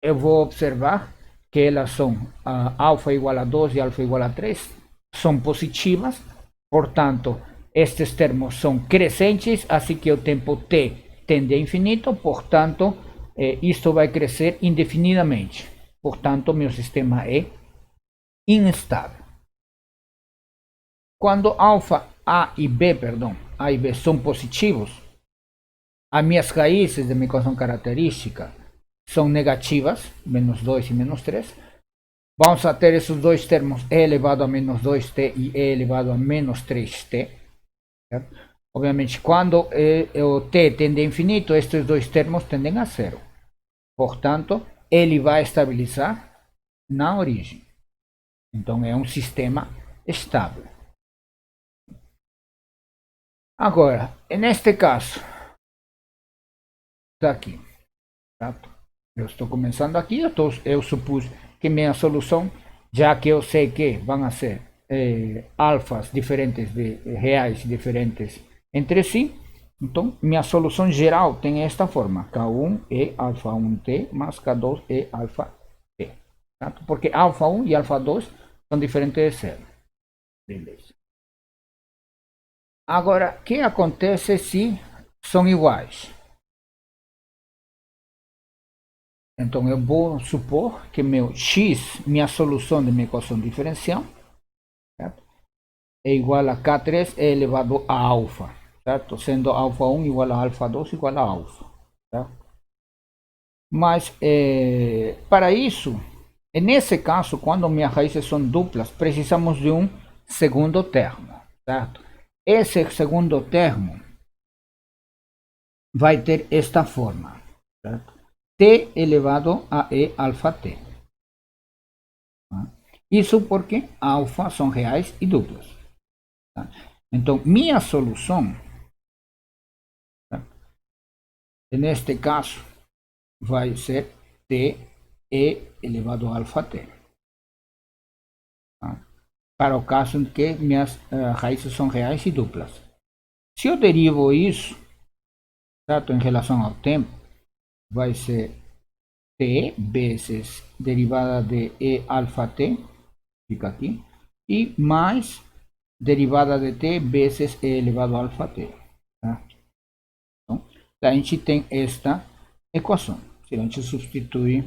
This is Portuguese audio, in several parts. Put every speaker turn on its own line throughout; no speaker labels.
eu vou observar que elas são alfa igual a 2 e alfa igual a 3, são positivas, portanto, estes termos são crescentes, assim que o tempo t tende a infinito, portanto, isto vai crescer indefinidamente. Portanto, meu sistema é instável. Quando alfa A e B, perdão, A e B são positivos, as minhas raízes de minha equação característica são negativas, menos 2 e menos 3. Vamos a ter esses dois termos, e elevado a menos 2t e e elevado a menos 3t. Certo? Obviamente, quando o t tende a infinito, estes dois termos tendem a zero. Portanto, ele vai estabilizar na origem. Então, é um sistema estável. Agora, neste caso, está aqui. Certo? Eu estou começando aqui, eu supus que minha solução, já que eu sei que vão ser alfas diferentes, reais diferentes entre si, então minha solução geral tem esta forma: K1 é alfa 1t mais K2 é alfa t. Certo? Porque alfa 1 e alfa 2 são diferentes de zero. Beleza. Agora, o que acontece se são iguais? Então, eu vou supor que meu x, minha solução de minha equação diferencial, certo? É igual a K3 elevado a alfa, certo? Sendo alfa 1 igual a alfa 2 igual a alfa. Certo? Mas, para isso, nesse caso, quando minhas raízes são duplas, precisamos de um segundo termo. Certo? Esse segundo termo vai ter esta forma. Certo? T elevado a E alfa T. Isso porque alfa são reais e duplas. Tá? Então, minha solução, tá? Neste caso, vai ser t e elevado a alfa t. Tá? Para o caso em que minhas raízes são reais e duplas. Se eu derivo isso, certo, em relação ao tempo, vai ser t vezes derivada de e alfa t, fica aqui, e mais derivada de t vezes e elevado a alfa t. Tá? Então, a gente tem esta equação. Se a gente substitui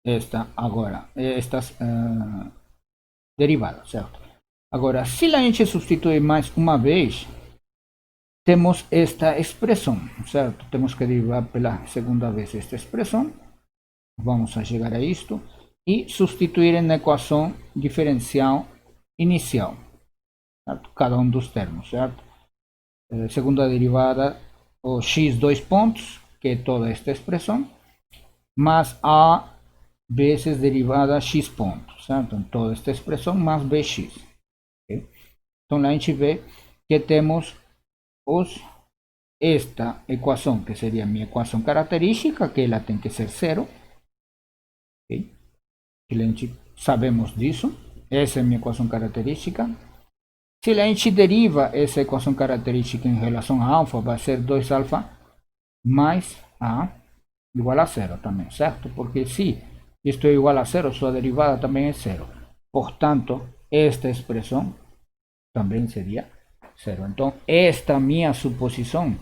estas derivadas, certo? Agora, se a gente substituir mais uma vez, temos esta expressão, certo? Temos que derivar pela segunda vez esta expressão. Vamos a chegar a isto e substituir na equação diferencial inicial, certo? Cada um dos termos, certo? Segunda derivada, o x dois pontos, que é toda esta expressão, mais a vezes derivada x pontos, certo? Então, toda esta expressão mais bx. Okay? Então, a gente vê que temos esta equação, que seria a minha equação característica, que ela tem que ser zero. Okay? A gente sabemos disso. Essa é a minha equação característica. Se a gente deriva essa equação característica em relação a alfa, vai ser 2α mais a igual a zero também, certo? Porque se isto é igual a zero, sua derivada também é zero. Portanto, esta expressão também seria zero. Então, esta minha suposição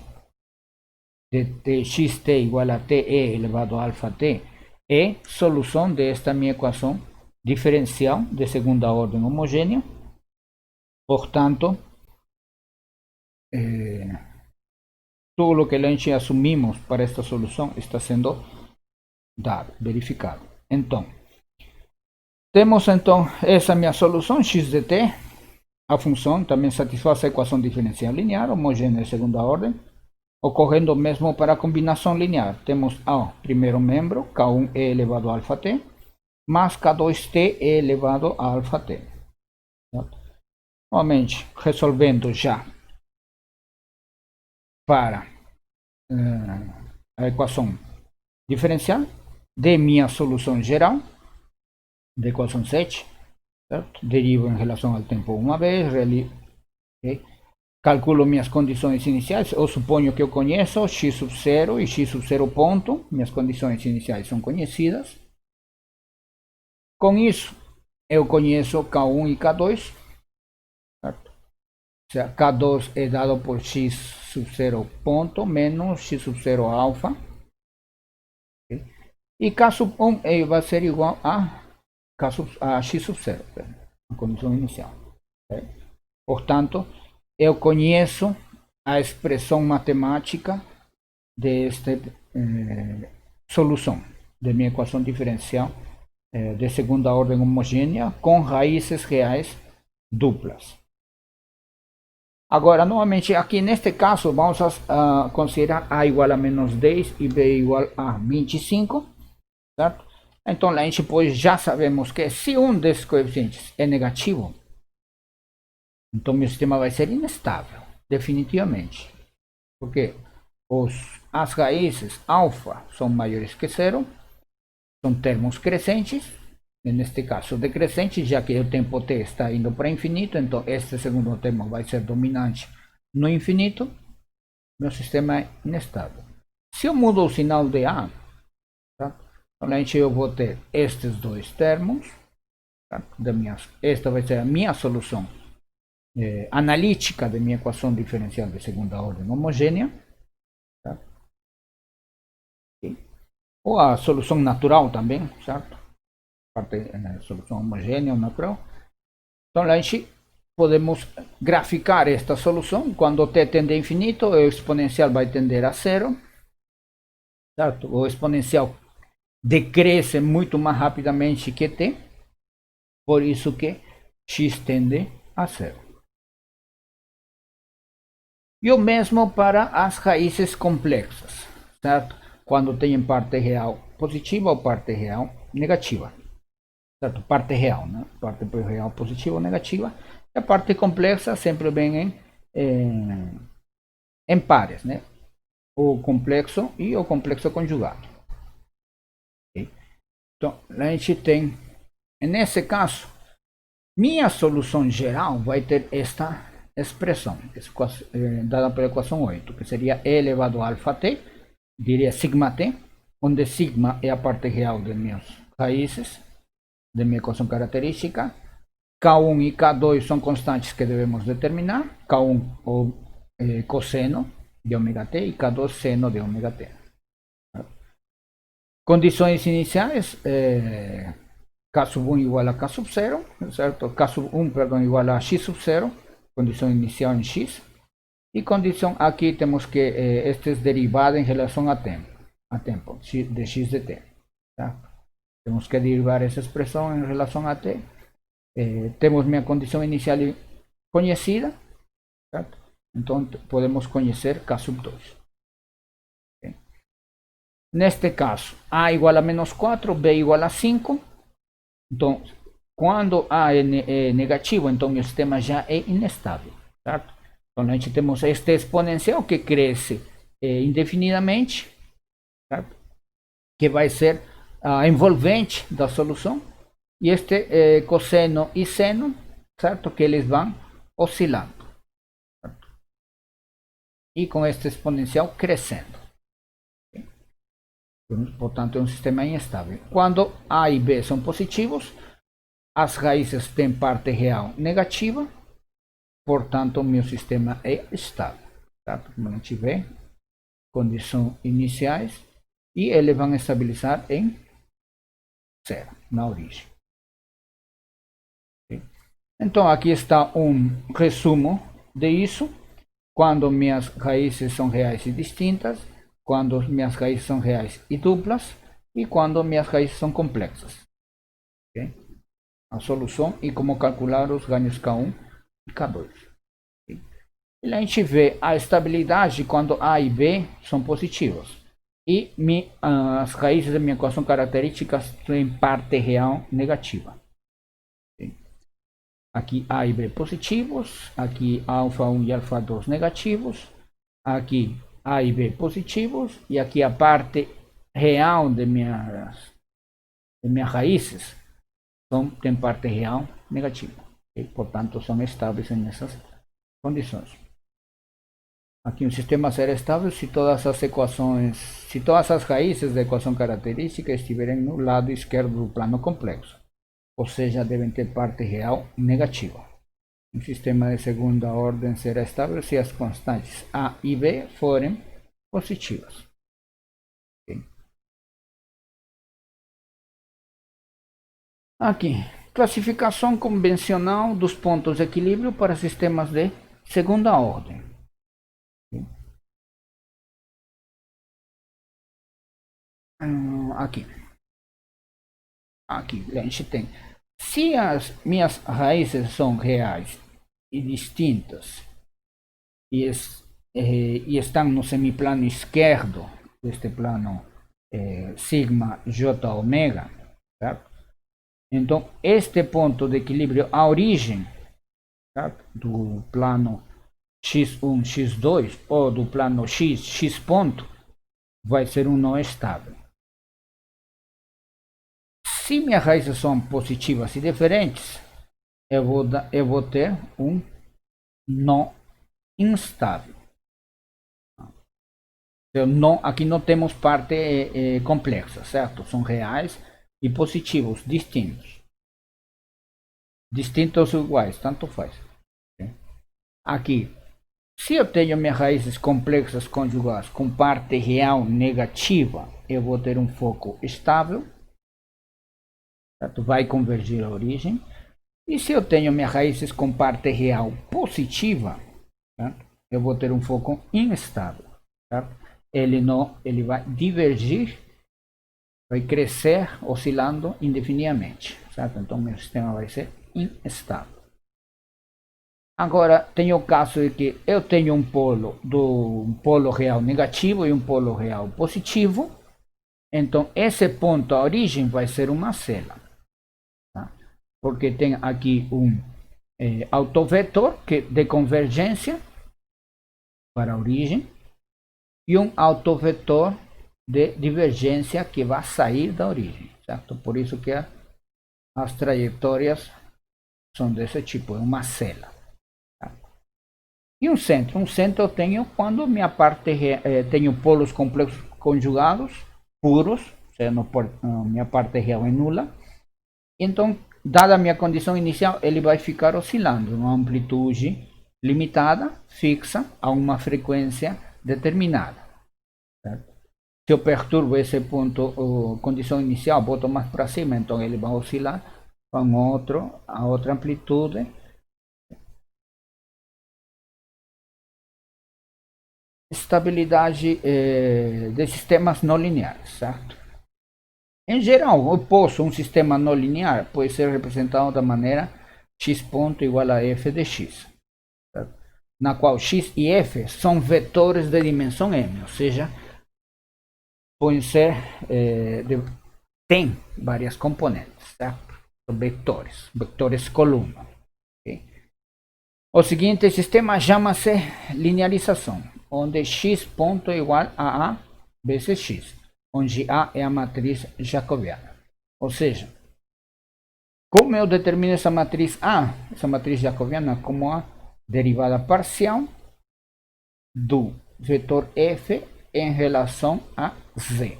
de txt igual a te elevado a alfa t é solução desta minha equação diferencial de segunda ordem homogênea. Portanto, todo lo que a gente assumimos para esta solução está sendo dado, verificado. Então, temos então essa minha solução x de t. A função também satisfaz a equação diferencial linear homogênea de segunda ordem, ocorrendo mesmo para a combinação linear. Temos o primeiro membro, K1 e elevado a alfa t, mais K2t e elevado a alfa t. Novamente, resolvendo já para a equação diferencial de minha solução geral, da equação 7, certo? Derivo em relação ao tempo uma vez, okay? calculo minhas condições iniciais. Eu suponho que eu conheço x sub 0 e x sub 0 ponto. Minhas condições iniciais são conhecidas. Com isso, eu conheço K1 e K2. Certo? O sea, K2 é dado por x sub 0 ponto menos x sub 0 alfa. Okay? E K sub 1 vai ser igual a x sub 0, a condição inicial. Okay? Portanto, eu conheço a expressão matemática desta solução de minha equação diferencial de segunda ordem homogênea com raízes reais duplas. Agora, novamente, aqui neste caso, vamos a considerar A igual a menos 10 e B igual a 25, certo? Então, a gente pois já sabemos que se um desses coeficientes é negativo, então meu sistema vai ser inestável, definitivamente. Porque as raízes alfa são maiores que zero, são termos crescentes, neste caso decrescente, já que o tempo t está indo para infinito, então este segundo termo vai ser dominante no infinito, meu sistema é inestável. Se eu mudo o sinal de A, tá? Então eu vou ter estes dois termos, tá? Esta vai ser a minha solução analítica de minha equação diferencial de segunda ordem homogênea, tá? Ou a solução natural também, certo? Solução homogênea ou natural. Então a gente podemos graficar esta solução. Quando t tende a infinito, o exponencial vai tender a zero, certo? O exponencial decresce muito mais rapidamente que t, por isso que x tende a zero. E o mesmo para as raízes complexas, certo? Quando tem parte real positiva ou parte real negativa. Certo? Parte real, né? Parte real positiva ou negativa. E a parte complexa sempre vem em pares, né? O complexo e o complexo conjugado. Okay? Então, a gente tem, nesse caso, minha solução geral vai ter esta expressão, dada pela equação 8, que seria e elevado a alfa t, diria sigma t, onde sigma é a parte real de minhas raízes, de minha equação característica. K1 e K2 são constantes que devemos determinar. K1 o cosseno de ômega t e K2 seno de ômega t. Condições iniciais, K sub 1 igual a K sub 0, certo? K sub 1, perdão, igual a X sub 0, condição inicial em X. E condição, aqui temos que este é derivado em relação a tempo de X de t. Tá? Temos que derivar essa expressão em relação a t. Temos minha condição inicial conhecida, certo? Então podemos conhecer K sub 2. Okay. Neste caso, A igual a menos 4, B igual a 5. Então, quando A é negativo, então meu sistema já é inestável, certo? Então a gente temos este exponencial que cresce indefinidamente, certo? Que vai ser a envolvente da solução, e este cosseno e seno, certo? Que eles vão oscilando, certo? E com este exponencial crescendo. Portanto, é um sistema instável. Quando A e B são positivos, as raízes têm parte real negativa, portanto, meu sistema é estável. Certo? Como a gente vê, condições iniciais, e eles vão estabilizar em zero, na origem. Então, aqui está um resumo de isso. Quando minhas raízes são reais e distintas, quando minhas raízes são reais e duplas, e quando minhas raízes são complexas. Okay? A solução e como calcular os ganhos K1 e K2. Okay? E a gente vê a estabilidade quando A e B são positivos. E as raízes da minha equação característica têm parte real negativa. Okay? Aqui A e B positivos, aqui alfa 1 e alfa 2 negativos, aqui A e B positivos, e aqui a parte real de minhas raízes tem parte real negativa. Okay? Portanto, são estáveis nessas condições. Aqui um sistema será estável se todas as equações, se todas as raízes da equação característica estiverem no lado esquerdo do plano complexo, ou seja, devem ter parte real negativa. Um sistema de segunda ordem será estável se as constantes A e B forem positivas. Okay. Aqui, classificação convencional dos pontos de equilíbrio para sistemas de segunda ordem. Okay. Aqui a gente tem, se as minhas raízes são reais e distintas e estão no semiplano esquerdo deste plano sigma j omega, certo? Então este ponto de equilíbrio, a origem, certo? Do plano x1, x2 ou do plano x ponto vai ser um nó estável. Se minhas raízes são positivas e diferentes, eu vou ter um nó instável. Então, não, aqui não temos parte complexa, certo? São reais e positivos, distintos. Distintos ou iguais, tanto faz. Aqui, se eu tenho minhas raízes complexas conjugadas com parte real negativa, eu vou ter um foco estável. Certo? Vai convergir a origem. E se eu tenho minhas raízes com parte real positiva, certo? Eu vou ter um foco instável. Certo? Ele vai divergir, vai crescer oscilando indefinidamente. Certo? Então meu sistema vai ser instável. Agora tem o caso de que eu tenho um polo real negativo e um polo real positivo. Então esse ponto, a origem, vai ser uma cela. Tá? Porque tem aqui um autovetor de convergência para a origem e um autovetor de divergência que vai sair da origem, certo? Por isso que as trajetórias são desse tipo, é uma cela. Tá? E um centro eu tenho quando minha parte tenho polos complexos conjugados puros, sendo minha parte real é nula. Então, dada a minha condição inicial, ele vai ficar oscilando numa amplitude limitada, fixa, a uma frequência determinada. Certo? Se eu perturbo esse ponto, condição inicial, boto mais para cima, então ele vai oscilar com a outra amplitude. Estabilidade de sistemas não lineares, certo? Em geral, oposto a um sistema não linear pode ser representado da maneira x ponto igual a f de x, certo? Na qual x e f são vetores de dimensão m, ou seja, podem ser, tem várias componentes, certo? Vetores coluna. Okay? O seguinte sistema chama-se linearização, onde x ponto é igual a vezes x, onde A é a matriz jacobiana. Ou seja, como eu determino essa matriz A, essa matriz jacobiana, como a derivada parcial do vetor f em relação a z,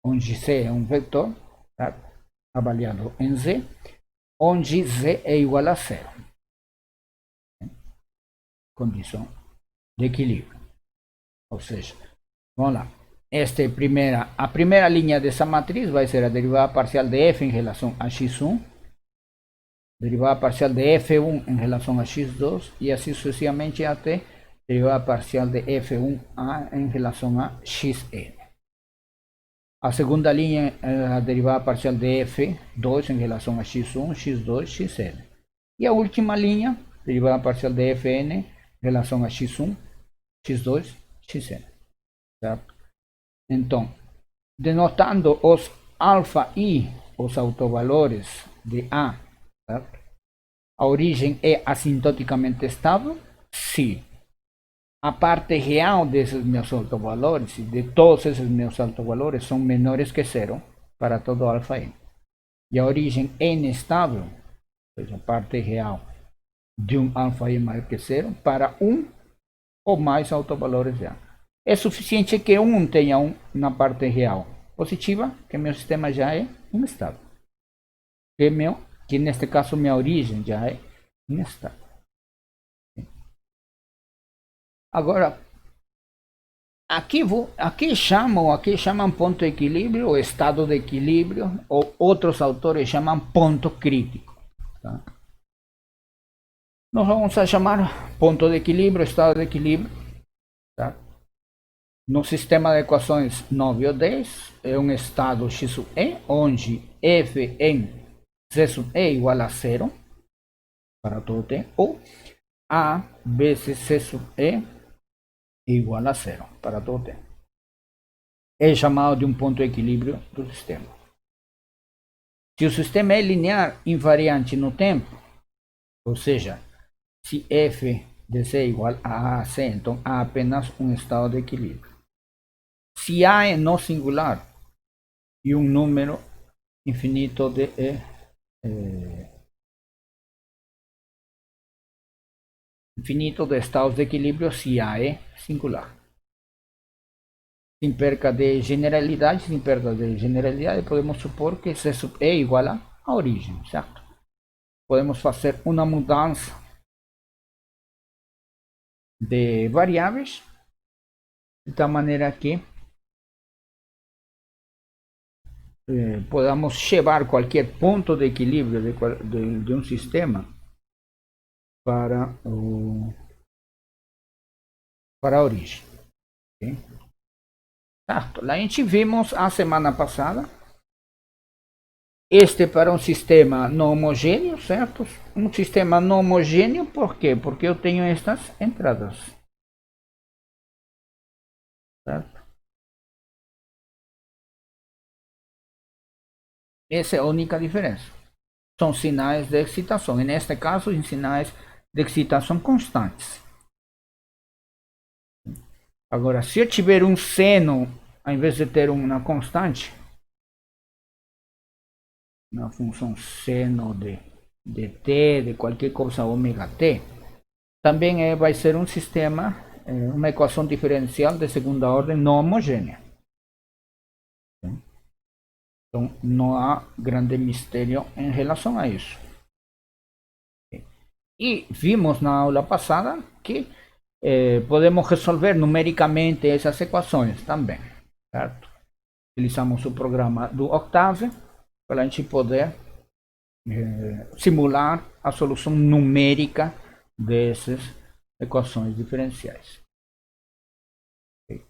onde z é um vetor, tá? Avaliado em z, onde z é igual a zero. Condição de equilíbrio. Ou seja, vamos lá. A primeira linha dessa matriz vai ser a derivada parcial de f em relação a x1, derivada parcial de f1 em relação a x2 e assim sucessivamente até derivada parcial de f1a em relação a xn. A segunda linha é a derivada parcial de f2 em relação a x1, x2, xn. E a última linha, derivada parcial de fn em relação a x1, x2, xn. Certo? Então, denotando os alfa e os autovalores de A, certo? A origem é assintoticamente estável se a parte real desses meus autovalores, de todos esses meus autovalores, são menores que zero para todo alfa n. E a origem é inestável, ou seja, a parte real de um alfa n maior que zero, para um ou mais autovalores de A. É suficiente que um tenha uma parte real positiva, que meu sistema já é um estado. Que neste caso minha origem já é um estado. Agora, aqui chamam ponto de equilíbrio, ou estado de equilíbrio, ou outros autores chamam ponto crítico. Tá? Nós vamos a chamar ponto de equilíbrio, estado de equilíbrio. Tá? No sistema de equações 9 ou 10, é um estado x sub e, onde f em c sub e igual a zero para todo t, ou a vezes c sub e igual a zero para todo t. É chamado de um ponto de equilíbrio do sistema. Se o sistema é linear invariante no tempo, ou seja, se f de c é igual a c, então há apenas um estado de equilíbrio. Se A é não singular e um número infinito de estados de equilíbrio, se A é singular. Sem perda de generalidade, podemos supor que C sub E igual a origem, certo? Podemos fazer uma mudança de variáveis de tal maneira que podamos llevar qualquer ponto de equilíbrio de um sistema para a origem. Okay? Certo. A gente vimos a semana passada para um sistema não homogêneo, certo? Um sistema não homogêneo, por quê? Porque eu tenho estas entradas. Certo? Essa é a única diferença. São sinais de excitação. E neste caso, em sinais de excitação constantes. Agora, se eu tiver um seno, ao invés de ter uma constante, uma função seno de t, de qualquer coisa ômega t, também vai ser um sistema, uma equação diferencial de segunda ordem não homogênea. Então, não há grande mistério em relação a isso. E vimos na aula passada que podemos resolver numericamente essas equações também, certo? Utilizamos o programa do Octave para a gente poder simular a solução numérica dessas equações diferenciais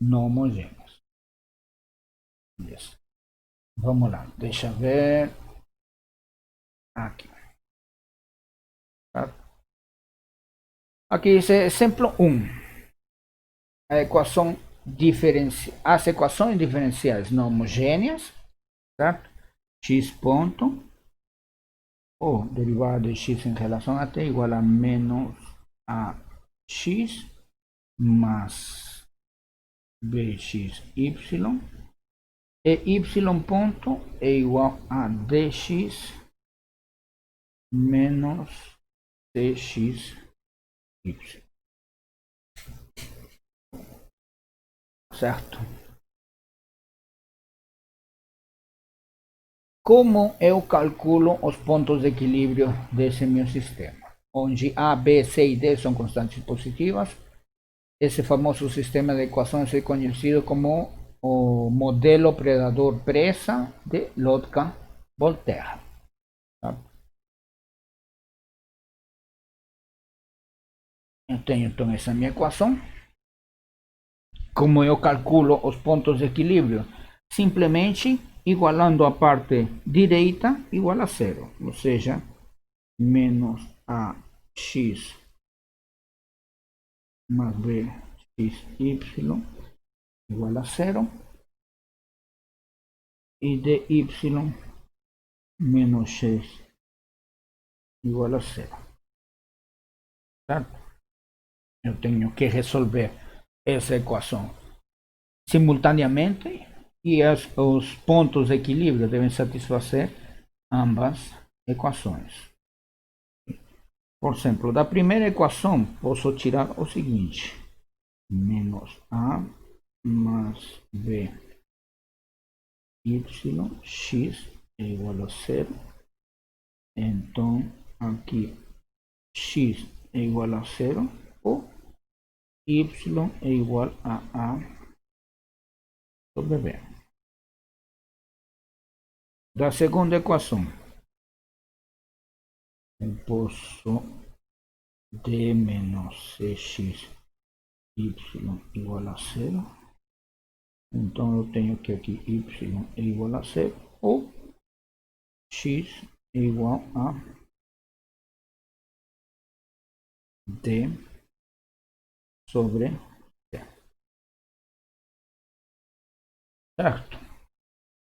não homogêneas. Isso. Vamos lá, deixa eu ver aqui. Aqui diz exemplo 1. As equações diferenciais não homogêneas, certo? X ponto, ou derivada de x em relação a t igual a menos ax mais bxy, e y ponto é igual a dx menos dxy. Certo? Como eu calculo os pontos de equilíbrio desse meu sistema? Onde A, B, C e D são constantes positivas. Esse famoso sistema de equações é conhecido como o modelo predador-presa de Lotka-Volterra. Tá? Eu tenho então essa minha equação. Como eu calculo os pontos de equilíbrio? Simplesmente igualando a parte direita igual a zero, ou seja, menos ax mais bxy igual a zero, e dy menos x igual a zero. Certo? Eu tenho que resolver essa equação simultaneamente e os pontos de equilíbrio devem satisfazer ambas equações. Por exemplo, da primeira equação, posso tirar o seguinte. menos A más B y x é igual a 0. Então, aqui x é igual a 0 ou y é igual a sobre B. Da segunda equação, composto d menos cx y igual a 0. Então, eu tenho que aqui y é igual a 0 ou x é igual a d sobre c. Certo?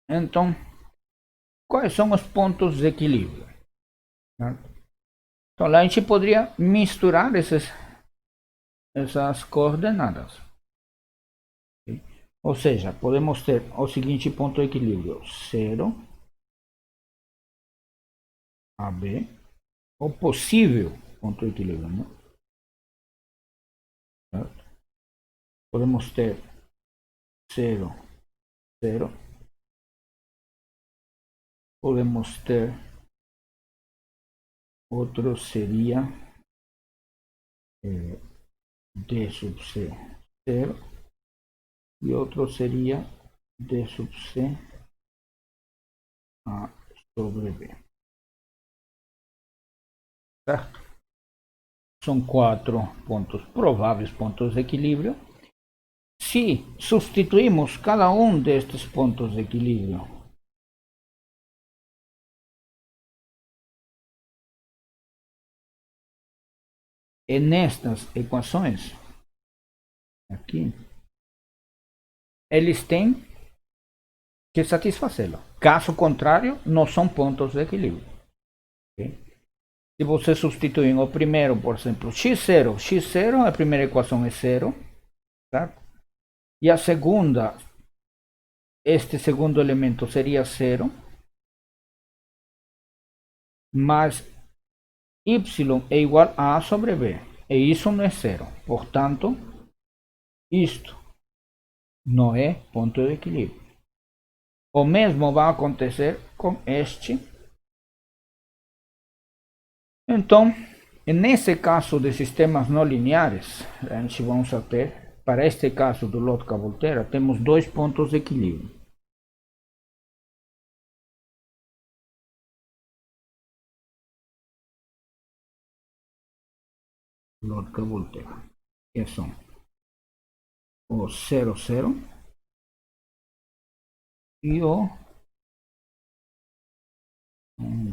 Então, quais são os pontos de equilíbrio? Certo? Então, lá a gente poderia misturar essas coordenadas. Okay? Ou seja, podemos ter o seguinte ponto de equilíbrio: 0, AB, o possível ponto de equilíbrio, né? Certo? Podemos ter 0, 0. Podemos ter outro seria d sub c 0 e outro seria d sub c a sobre b. Certo? São 4 pontos prováveis pontos de equilíbrio. Se substituímos cada um destes pontos de equilíbrio nestas equações, aqui, eles têm que satisfazê-la. Caso contrário, não são pontos de equilíbrio. Okay? Se você substituir o primeiro, por exemplo, x0, x0, a primeira equação é 0, certo? E a segunda, este segundo elemento seria 0, mas y é igual a A sobre B, e isso não é 0. Portanto, isto não é ponto de equilíbrio. O mesmo vai acontecer com este. Então, nesse caso de sistemas não lineares, a gente vamos ter, para este caso do Lotka-Volterra, temos dois pontos de equilíbrio. Lotka-Volterra, que são o 0, 0 e o...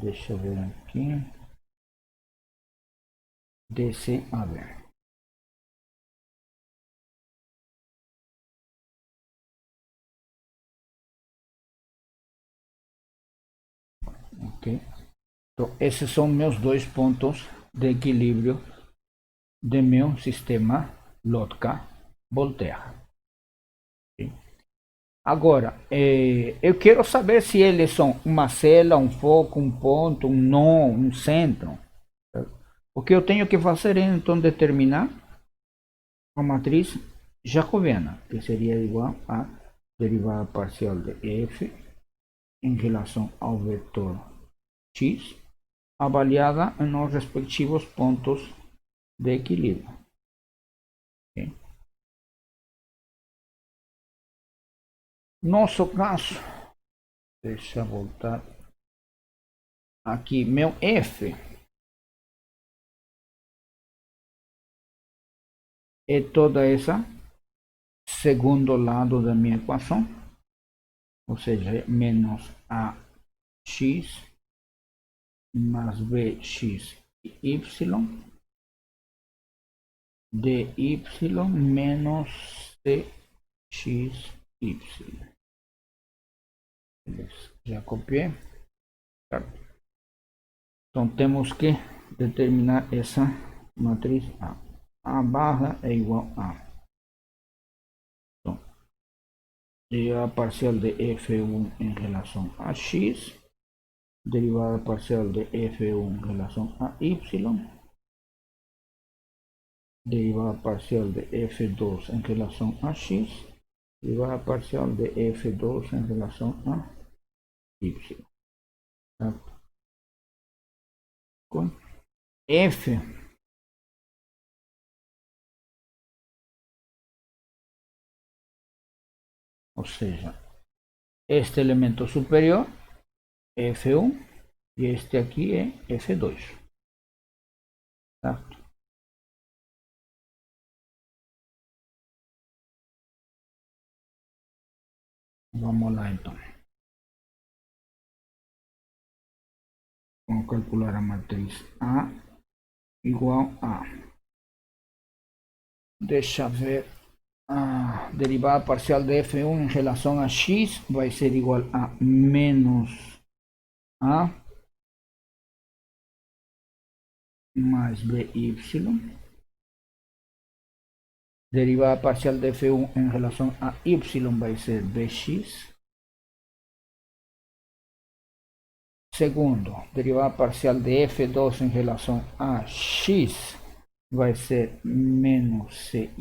deixa eu ver aqui... DCAB. Ok? Então, esses são meus dois pontos de equilíbrio de meu sistema Lotka-Volterra. Okay? Agora, eu quero saber se eles são uma célula, um foco, um ponto, um nó, um centro. O que eu tenho que fazer é então determinar a matriz jacobiana, que seria igual a derivada parcial de f em relação ao vetor x, avaliada nos respectivos pontos de equilíbrio. Okay? Nosso caso, deixa eu voltar aqui, meu f é toda essa segundo lado da minha equação, ou seja, menos ax mais bx y dy menos cxy. Já copiei. Então temos que determinar essa matriz A. A barra é igual a então, derivada parcial de f1 em relação a x, derivada parcial de f1 em relação a y, derivada parcial de f2 en relación a x, derivada parcial de f2 en relación a y. Con f o sea, este elemento superior f1 y este aquí es f2. Certo? Vamos lá então. Vamos calcular a matriz A igual a, deixa ver, a derivada parcial de f1 em relação a x vai ser igual a menos a mais by. Derivada parcial de f1 em relação a y vai ser bx. Segundo, derivada parcial de f2 em relação a x vai ser menos cy.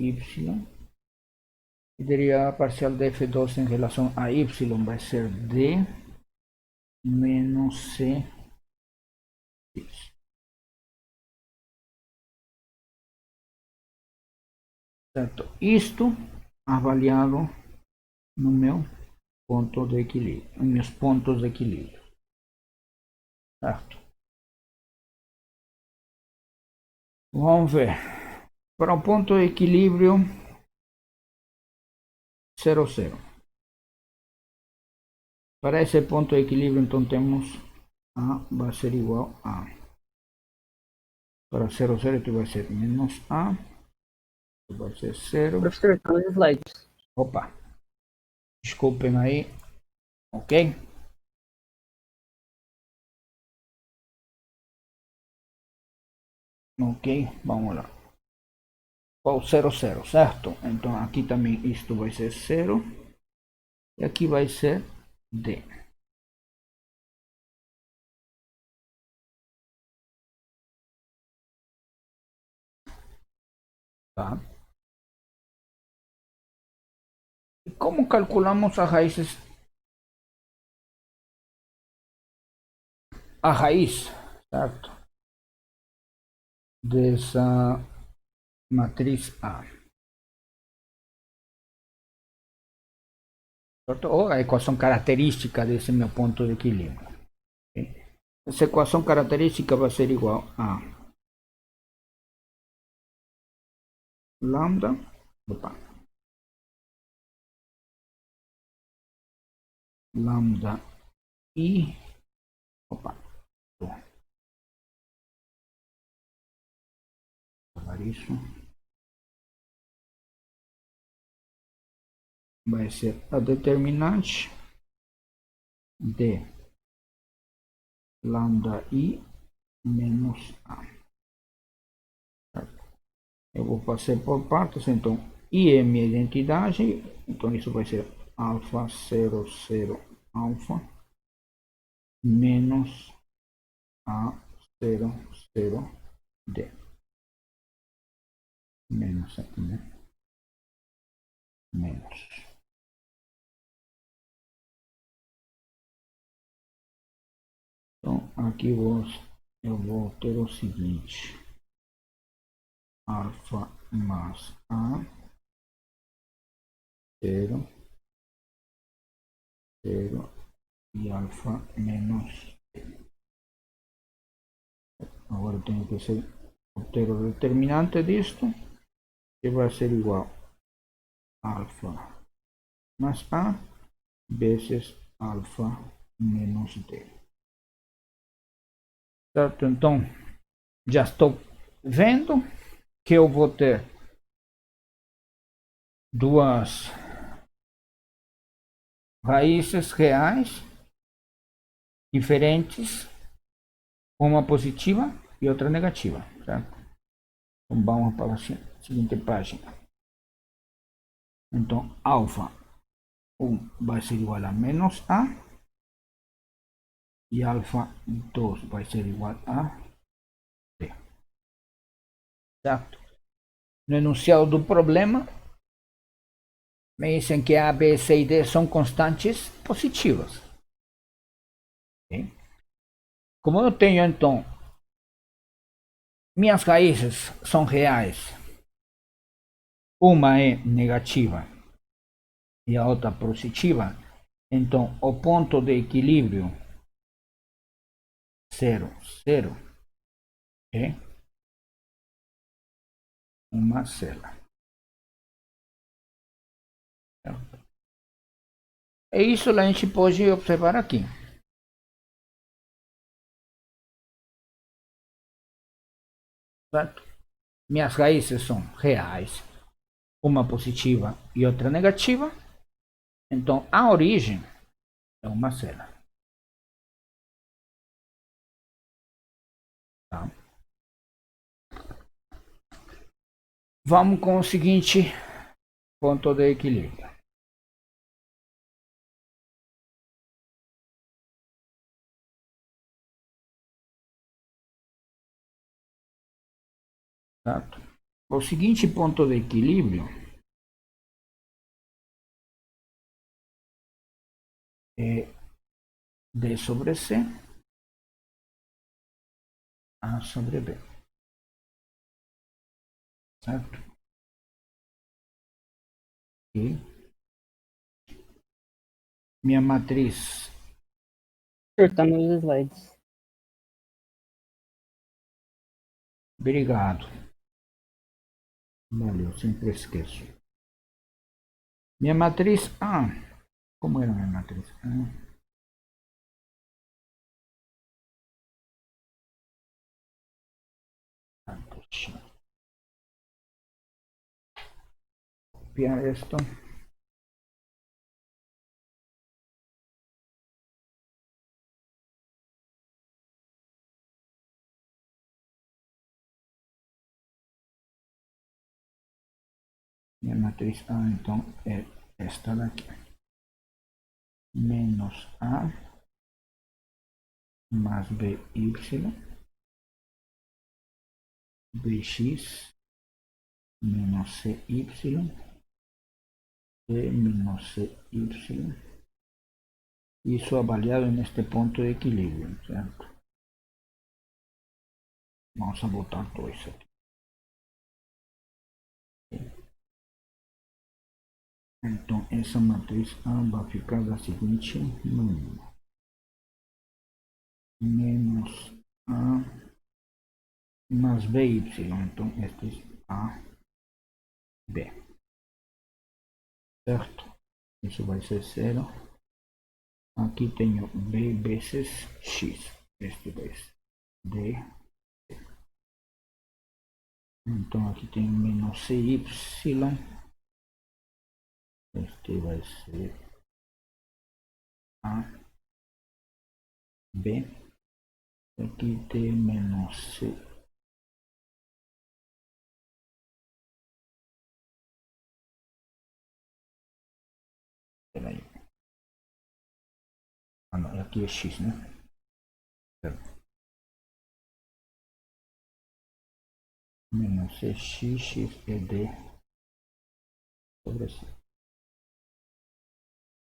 E derivada parcial de f2 em relação a y vai ser d menos c. Certo? Isto avaliado no meu ponto de equilíbrio, nos meus pontos de equilíbrio. Certo? Vamos ver. Para o ponto de equilíbrio 0, 0. Para esse ponto de equilíbrio, então temos A vai ser igual a. Para 0, 0, aqui vai ser menos A. Aqui vai ser 0.
Professor, estão os slides.
Opa. Desculpem aí. Ok? Ok, vamos lá. O 0, 0, certo? Então aqui também isto vai ser 0. E aqui vai ser D. Tá? E como calculamos as raízes? A raiz, certo? Dessa matriz A. Certo? Ou a equação característica desse meu ponto de equilíbrio. Okay? Essa equação característica vai ser igual a lambda, opa, lambda I, opa, isso vai ser a determinante de lambda I menos A. Eu vou fazer por partes, então I é minha identidade, então isso vai ser alfa 0, 0, alfa menos A 0, 0, D. Menos aqui, né? Menos. Então, aqui eu vou ter o seguinte. Alfa mais A, 0, 0 e alfa menos D. Agora eu tenho que obter o determinante disto, que vai ser igual a alfa mais A vezes alfa menos D. Certo? Então, já estou vendo que eu vou ter duas raízes reais diferentes, uma positiva e outra negativa. Certo? Então, vamos para a seguinte página. Então, alfa 1 vai ser igual a menos A e alfa 2 vai ser igual a D. Certo? no enunciado do problema, me dizem que A, B, C e D são constantes positivas. Okay? Como eu tenho, então, minhas raízes são reais, uma é negativa e a outra positiva, então o ponto de equilíbrio 0, 0 é uma célula. E isso a gente pode observar aqui. Certo? Minhas raízes são reais, uma positiva e outra negativa. Então a origem é uma célula. Tá? Vamos com o seguinte ponto de equilíbrio. Certo? O seguinte ponto de equilíbrio é D sobre C, A sobre B. Certo? E minha matriz.
Tá nos slides.
Obrigado. Valeu, sempre esqueço. Minha matriz A. Como era minha matriz A? Copiar esto. Minha matriz A, então, é esta daqui. Menos A mais BY, BX menos CY, E menos CY. Isso avaliado neste ponto de equilíbrio, certo? Vamos a botar todo isso aqui. Então, essa matriz A vai ficar da seguinte maneira. Menos A mais BY. Então, este é A, B. Certo? Isso vai ser 0. Aqui tenho B vezes X. Este vai ser D. Então, aqui tem menos CY. Este vai ser A, B. Aqui tem menos C. Espera aí. Ah, não. Aqui é X, né? Certo. Menos CX, X é D sobre C.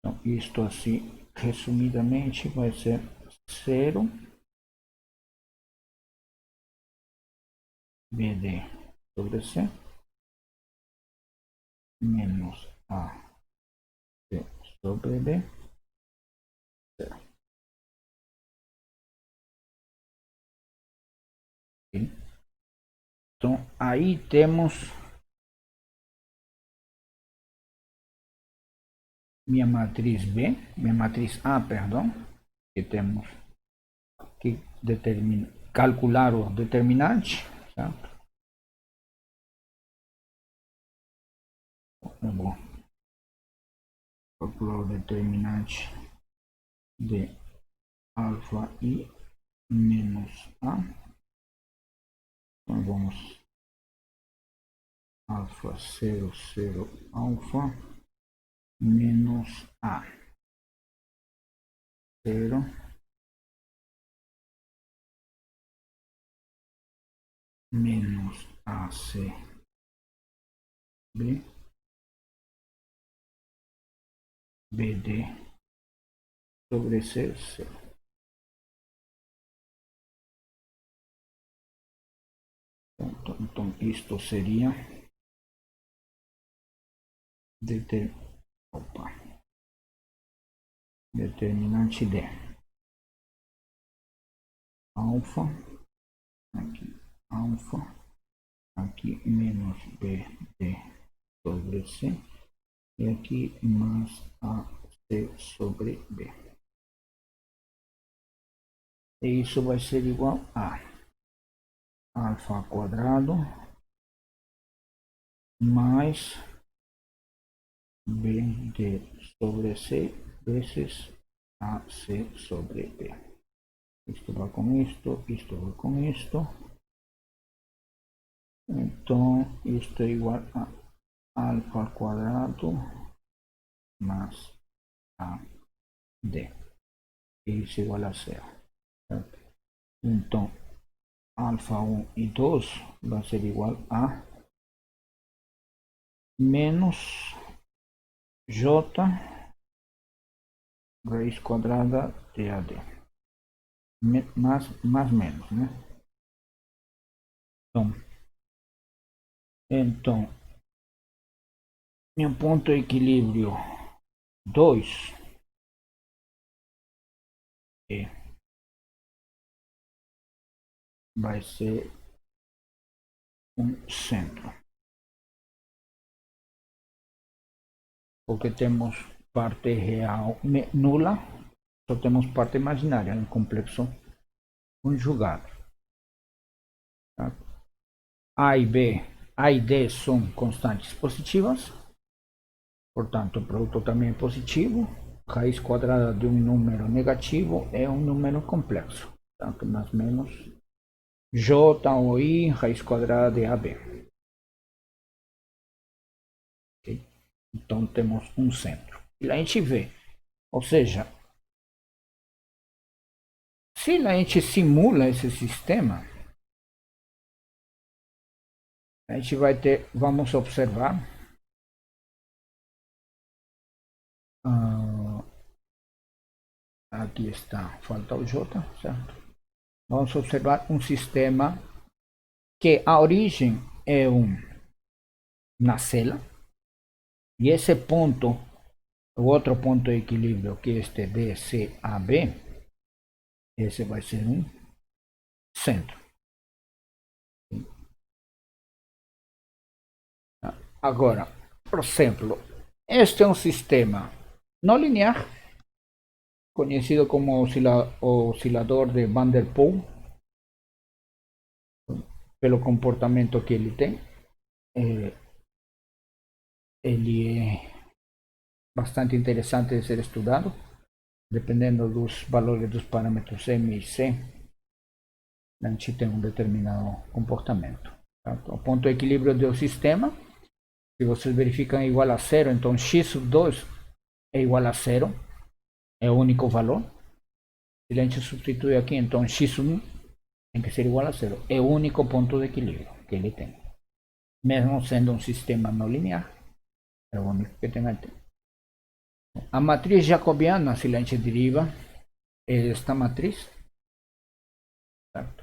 Então, isto assim, resumidamente, vai ser 0 BD sobre C menos A C sobre B. Então, aí temos minha matriz B, minha matriz A, perdão, que temos que calcular o determinante, certo? Eu vou calcular o determinante de alfa I menos A. Então, vamos alfa 0, 0, alfa menos A 0 menos AC B, BD sobre C, 0. Então isto seria determinante de alfa, aqui alfa, aqui menos BD sobre C, e aqui mais AC sobre B. E isso vai ser igual a alfa quadrado mais BD sobre C vezes AC sobre B. Isto vai com isto vai com isto. Então, isto é igual a alfa quadrado mais AD. Isso é igual a 0. Então, alfa 1 e 2 vai ser igual a menos J raiz quadrada de AD. Mais menos, né? Então, em ponto de equilíbrio 2 vai ser um centro. Porque temos parte real nula, só temos parte imaginária em complexo conjugado. Tá? A e B, A e D são constantes positivas, portanto o produto também é positivo. Raiz quadrada de um número negativo é um número complexo, tanto mais ou menos J ou I raiz quadrada de AB. Okay? Então temos um centro. E a gente vê, ou seja, se a gente simula esse sistema, a gente vai ter, vamos observar, aqui está, falta o J, certo? Vamos observar um sistema que a origem é na cela, e esse ponto, o outro ponto de equilíbrio, que é este DCAB, esse vai ser um centro. Agora, por exemplo, este é um sistema não linear, conhecido como oscilador de Van der Poel, pelo comportamento que ele tem. Ele é bastante interessante de ser estudado, dependendo dos valores dos parâmetros M e C, a gente tem um determinado comportamento. O ponto de equilíbrio do sistema, se vocês verificam, é igual a zero, então x sub 2 é igual a zero, é o único valor. Se a gente substitui aqui, então x sub 1 tem que ser igual a zero, é o único ponto de equilíbrio que ele tem. Mesmo sendo um sistema não linear, é o único que tem aqui. A matriz jacobiana, se a gente deriva, é esta matriz. Certo?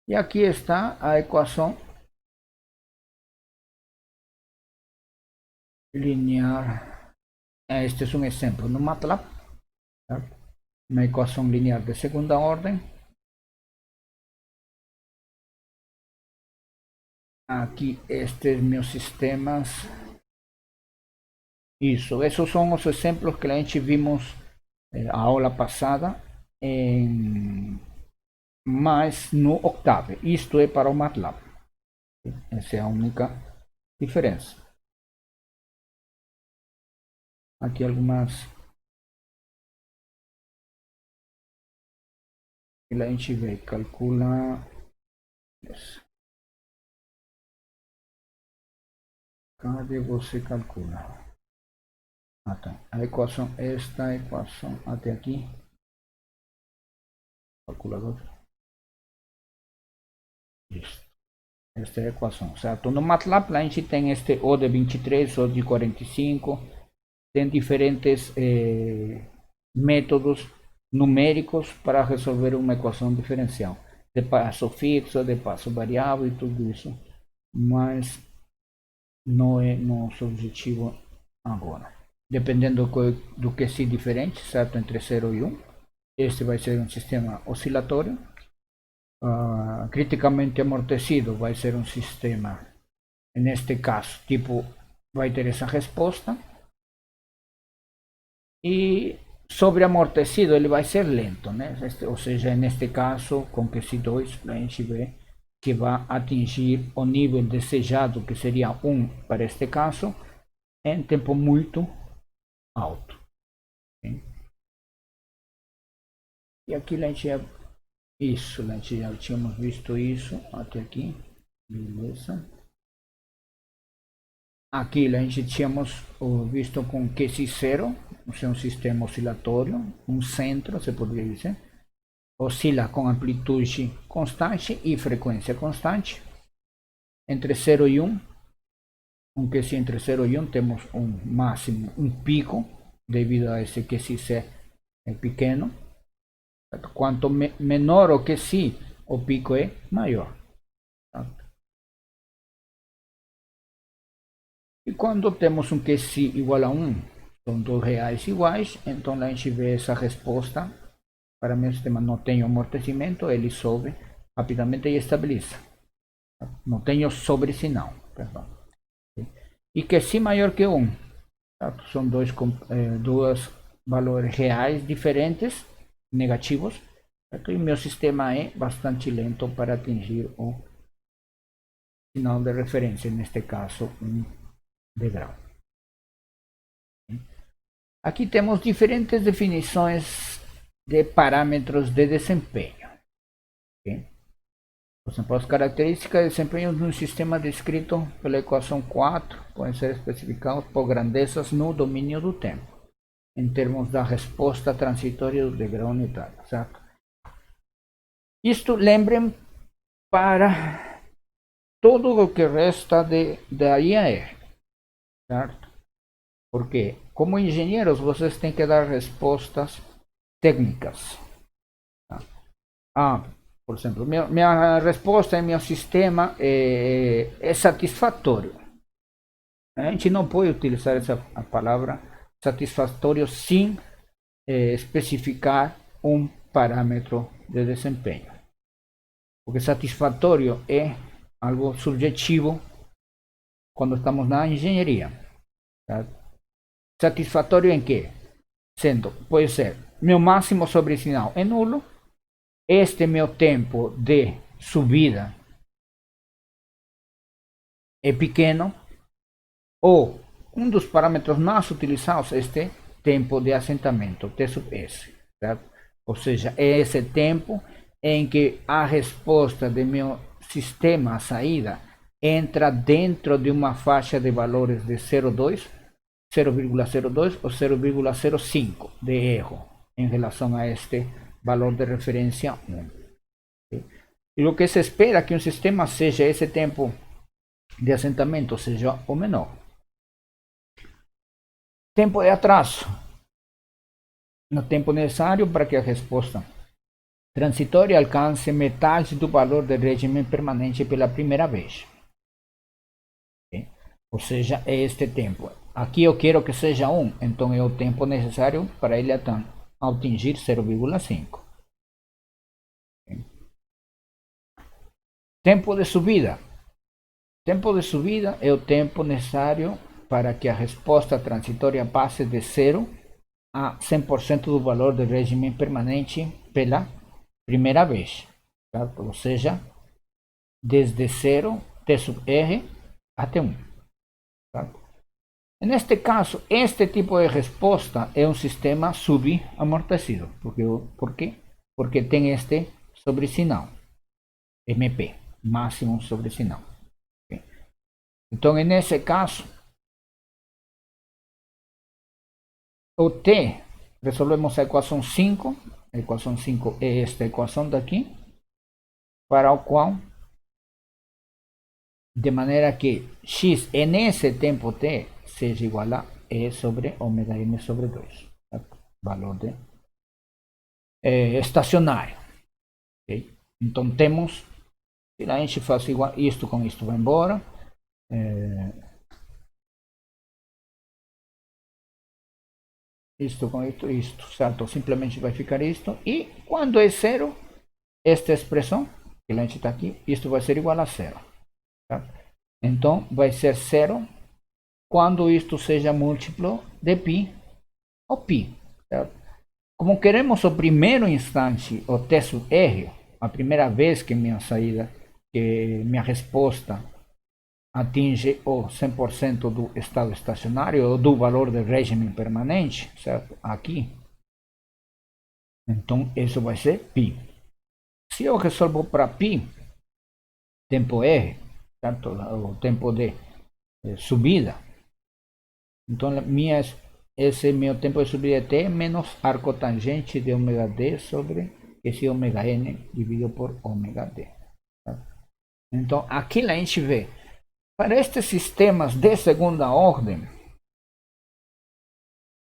E aqui está a equação linear. Este é um exemplo no MATLAB. Certo? Uma equação linear de segunda ordem. Aqui estes meus sistemas. Isso, esses são os exemplos que a gente vimos a aula passada, mas no Octave. Isto é para o MATLAB. Essa é a única diferença. Aqui algumas. A gente vê, calcula. Cadê você calcula? Tá. A equação, esta equação até aqui. Calculador. Isso. esta equação, certo? No MATLAB a gente tem este O de 23, O de 45, tem diferentes métodos numéricos para resolver uma equação diferencial, de passo fixo, de passo variável e tudo isso, mas não é nosso objetivo agora. Dependendo do que se diferente, certo? Entre 0 e 1, este vai ser um sistema oscilatório. Criticamente amortecido vai ser um sistema, neste caso, tipo, vai ter essa resposta. E sobre amortecido ele vai ser lento, né? Ou seja, neste caso, com QC2, a gente vê que vai atingir o nível desejado, que seria 1 para este caso, em tempo muito alto. Okay? E aqui a gente isso, a gente já tínhamos visto isso até aqui, beleza. Aqui a gente tínhamos visto com QC0, um sistema oscilatório, um centro, se poderia dizer, oscila com amplitude constante e frequência constante, entre 0 e 1, QC entre 0 e 1 temos um máximo, um pico, devido a esse QC é pequeno. Quanto menor o QC, o pico é maior. E quando temos um QC igual a 1, são dois reais iguais, então a gente vê essa resposta. Para meu sistema não tem amortecimento, ele sobe rapidamente e estabiliza. Não tem sobresinal, perdão. E QC maior que 1. São dois valores reais diferentes, negativos. E meu sistema é bastante lento para atingir o sinal de referência, neste caso, 1 degrau. Aqui temos diferentes definições de parâmetros de desempenho. Okay? Por exemplo, as características de desempenho de um sistema descrito pela equação 4 podem ser especificadas por grandezas no domínio do tempo, em termos da resposta transitória do degrau unitário, certo? Isto, lembrem, para todo o que resta da IAR, certo? Porque, como engenheiros, vocês têm que dar respostas técnicas. Por exemplo, minha resposta em meu sistema é satisfatório. A gente não pode utilizar a palavra satisfatório sem especificar um parâmetro de desempenho. Porque satisfatório é algo subjetivo quando estamos na engenharia. Tá? Satisfatório em que? Sendo, pode ser, meu máximo sobresinal é nulo, este meu tempo de subida é pequeno, ou um dos parâmetros mais utilizados é este tempo de assentamento, T sub S, certo? Ou seja, é esse tempo em que a resposta do meu sistema, a saída, entra dentro de uma faixa de valores de 0,2 ou 0,05 de erro em relação a este valor de referência 1. E o que se espera que um sistema seja esse tempo de assentamento seja o menor. Tempo de atraso. No tempo necessário para que a resposta transitória alcance metade do valor do regime permanente pela primeira vez. Okay? Ou seja, é este tempo. Aqui eu quero que seja 1, então é o tempo necessário para ele atingir 0,5. Okay? Tempo de subida. Tempo de subida é o tempo necessário para que a resposta transitória passe de 0 a 100% do valor do regime permanente pela primeira vez, certo? Ou seja, desde 0, T sub R, até 1. Certo? Neste caso, este tipo de resposta é um sistema subamortecido. Por quê? Porque tem este sobresinal, MP, máximo sobresinal. Okay? Então, nesse caso, o T, resolvemos a equação 5. A equação 5 é esta equação daqui, para o qual de manera que x en ese tempo t seja igual a E sobre ômega n sobre 2, certo? Valor de estacionário. Okay? Então temos, se a gente faz igual, isto com isto vai embora, isto com isto, certo? Simplesmente vai ficar isto, e quando é zero, esta expressão, que a gente está aqui, isto vai ser igual a zero. Certo? Então vai ser zero quando isto seja múltiplo de π ou π. Certo? Como queremos o primeiro instante, o t sub r, a primeira vez que minha saída, que minha resposta atinge o 100% do estado estacionário ou do valor do regime permanente, certo? Aqui. Então, isso vai ser π. Se eu resolvo para π, tempo r, certo? O tempo de subida, então esse meu tempo de subida é t menos arco tangente de ômega d sobre esse ômega n dividido por ômega d. Certo? Então, aqui a gente vê, para estes sistemas de segunda ordem,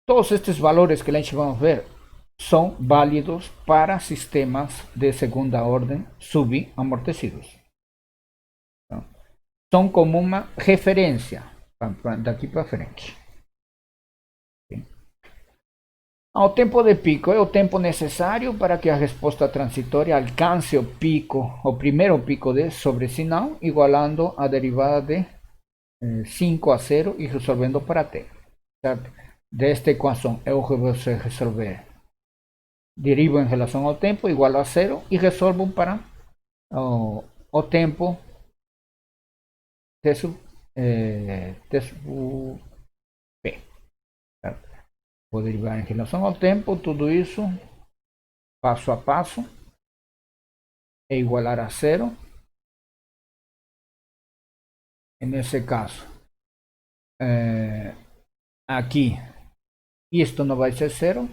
todos estes valores que a gente vai ver são válidos para sistemas de segunda ordem subamortecidos. Então, são como uma referência daqui para frente. O tempo de pico é o tempo necessário para que a resposta transitória alcance o pico, o primeiro pico de sobresinal, igualando a derivada de 5 a 0 e resolvendo para t. Certo? Desta equação eu vou resolver, derivo em relação ao tempo igual a 0 e resolvo para o tempo t sub p. Certo? Vou derivar em relação ao tempo, tudo isso passo a passo, é igualar a 0. Nesse caso, aqui, isto não vai ser 0,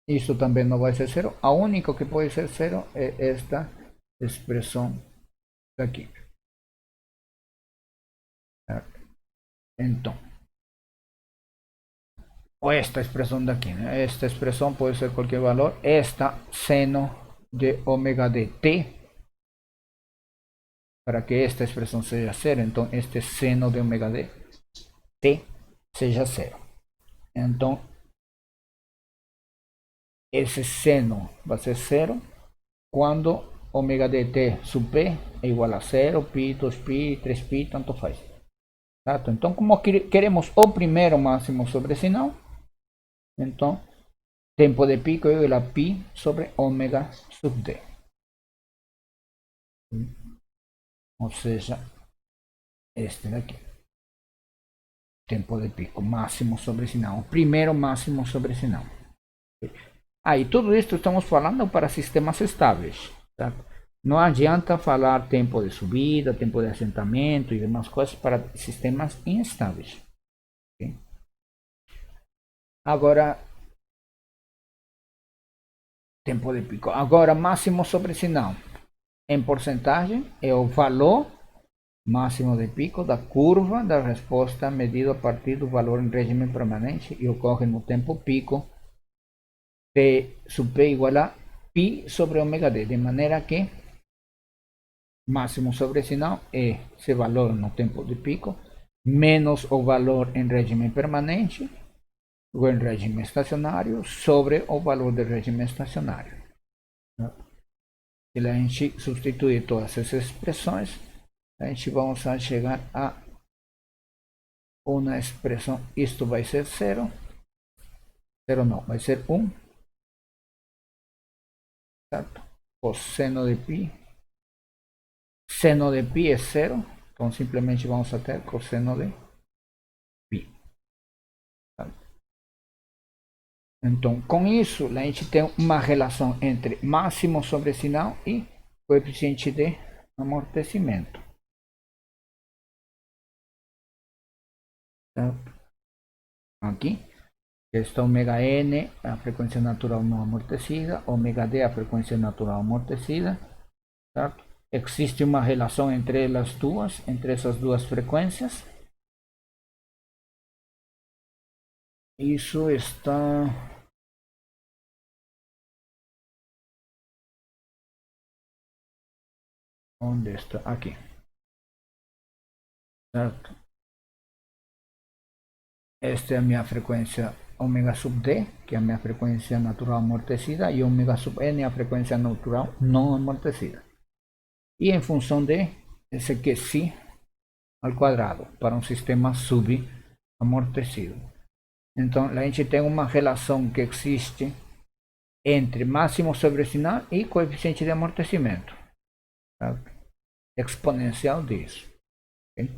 isto também não vai ser 0, a única que pode ser 0 é esta expressão daqui. Então, ou esta expressão daqui, né? Esta expressão pode ser qualquer valor, esta seno de ômega de t, para que esta expressão seja 0, então este seno de ômega de t seja 0. Então, esse seno vai ser 0 quando ômega de t sub p é igual a 0, π, 2π, 3π, tanto faz. Certo? Então, como queremos o primeiro máximo sobre sinal, então tempo de pico é igual a π sobre ômega sub d. Ou seja, este daqui. Tempo de pico, máximo sobre sinal. Primeiro máximo sobre sinal. Aí, tudo isso estamos falando para sistemas estáveis. Certo? Não adianta falar tempo de subida, tempo de assentamento e demais coisas para sistemas instáveis. Okay? Agora, tempo de pico. Agora, máximo sobre sinal. Em porcentagem, é o valor máximo de pico da curva da resposta medido a partir do valor em regime permanente e ocorre no tempo pico T sub P igual a π sobre ômega d, de maneira que máximo sobre sinal é esse valor no tempo de pico menos o valor em regime permanente ou em regime estacionário sobre o valor do regime estacionário. Se a gente substituir todas essas expressões, a gente vamos a chegar a uma expressão, isto vai ser 0, 0 não, vai ser 1, certo? Cosseno de π, seno de π é 0, então simplesmente vamos a ter cosseno de π. Certo? Então, com isso, a gente tem uma relação entre máximo sobre sinal e coeficiente de amortecimento. Certo? Aqui, esta ômega n, a frequência natural não amortecida, ômega d, a frequência natural amortecida, certo? existe uma relação entre essas duas frequências. Isso está... Onde está? Aqui. Certo? Esta é a minha frequência ômega sub D, que é a minha frequência natural amortecida, e ômega sub N é a frequência natural não amortecida. E em função de esse aqui si ao quadrado, para um sistema subamortecido. Então, a gente tem uma relação que existe entre máximo sobre sinal e coeficiente de amortecimento. Certo? Exponencial disso. Okay?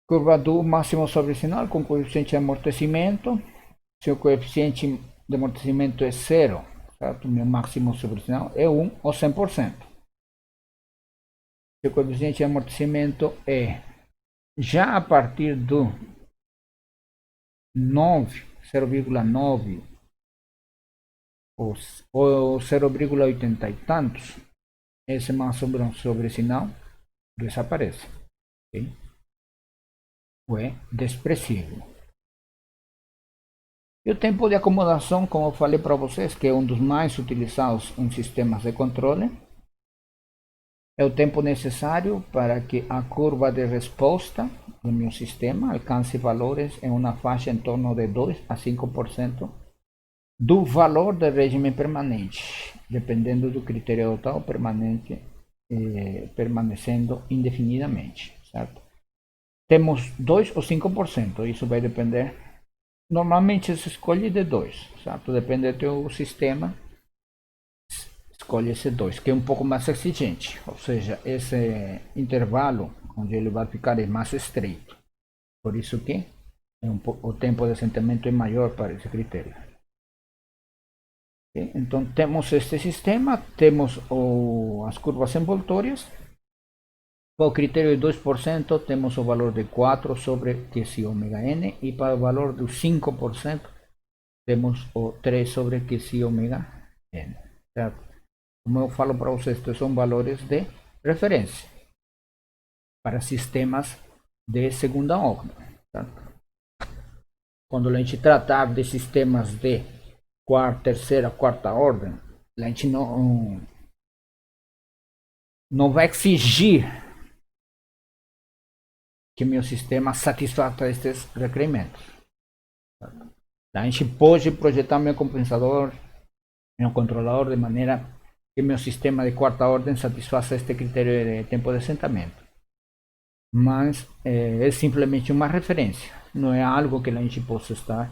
Curva do máximo sobre sinal com coeficiente de amortecimento. Se o coeficiente de amortecimento é zero, certo? Meu máximo sobre sinal é 1 ou 100%. Se o coeficiente de amortecimento é já a partir do 9, 0,9 ou 0,80 e tantos, esse máximo sobre sinal desaparece. Okay? Ou é desprezível. E o tempo de acomodação, como eu falei para vocês, que é um dos mais utilizados em sistemas de controle, é o tempo necessário para que a curva de resposta do meu sistema alcance valores em uma faixa em torno de 2 a 5% do valor do regime permanente, dependendo do critério adotado, permanecendo indefinidamente, certo? Temos 2 ou 5%, isso vai depender. Normalmente se escolhe de 2, certo? Depende do teu sistema, escolhe esse 2, que é um pouco mais exigente, ou seja, esse intervalo onde ele vai ficar é mais estreito. Por isso que o tempo de assentamento é maior para esse critério. Okay? Então temos este sistema, temos as curvas envoltórias. Para o critério de 2% temos o valor de 4 sobre QC ômega n, e para o valor do 5% temos o 3 sobre QC ômega n. Certo? Como eu falo para vocês, estes são valores de referência para sistemas de segunda ordem. Certo? Quando a gente tratar de sistemas de terceira, quarta ordem, a gente não vai exigir que meu sistema satisfaça estes requerimentos. A gente pode projetar meu compensador, meu controlador, de maneira que meu sistema de quarta ordem satisfaça este critério de tempo de assentamento. Mas é simplesmente uma referência, não é algo que a gente possa estar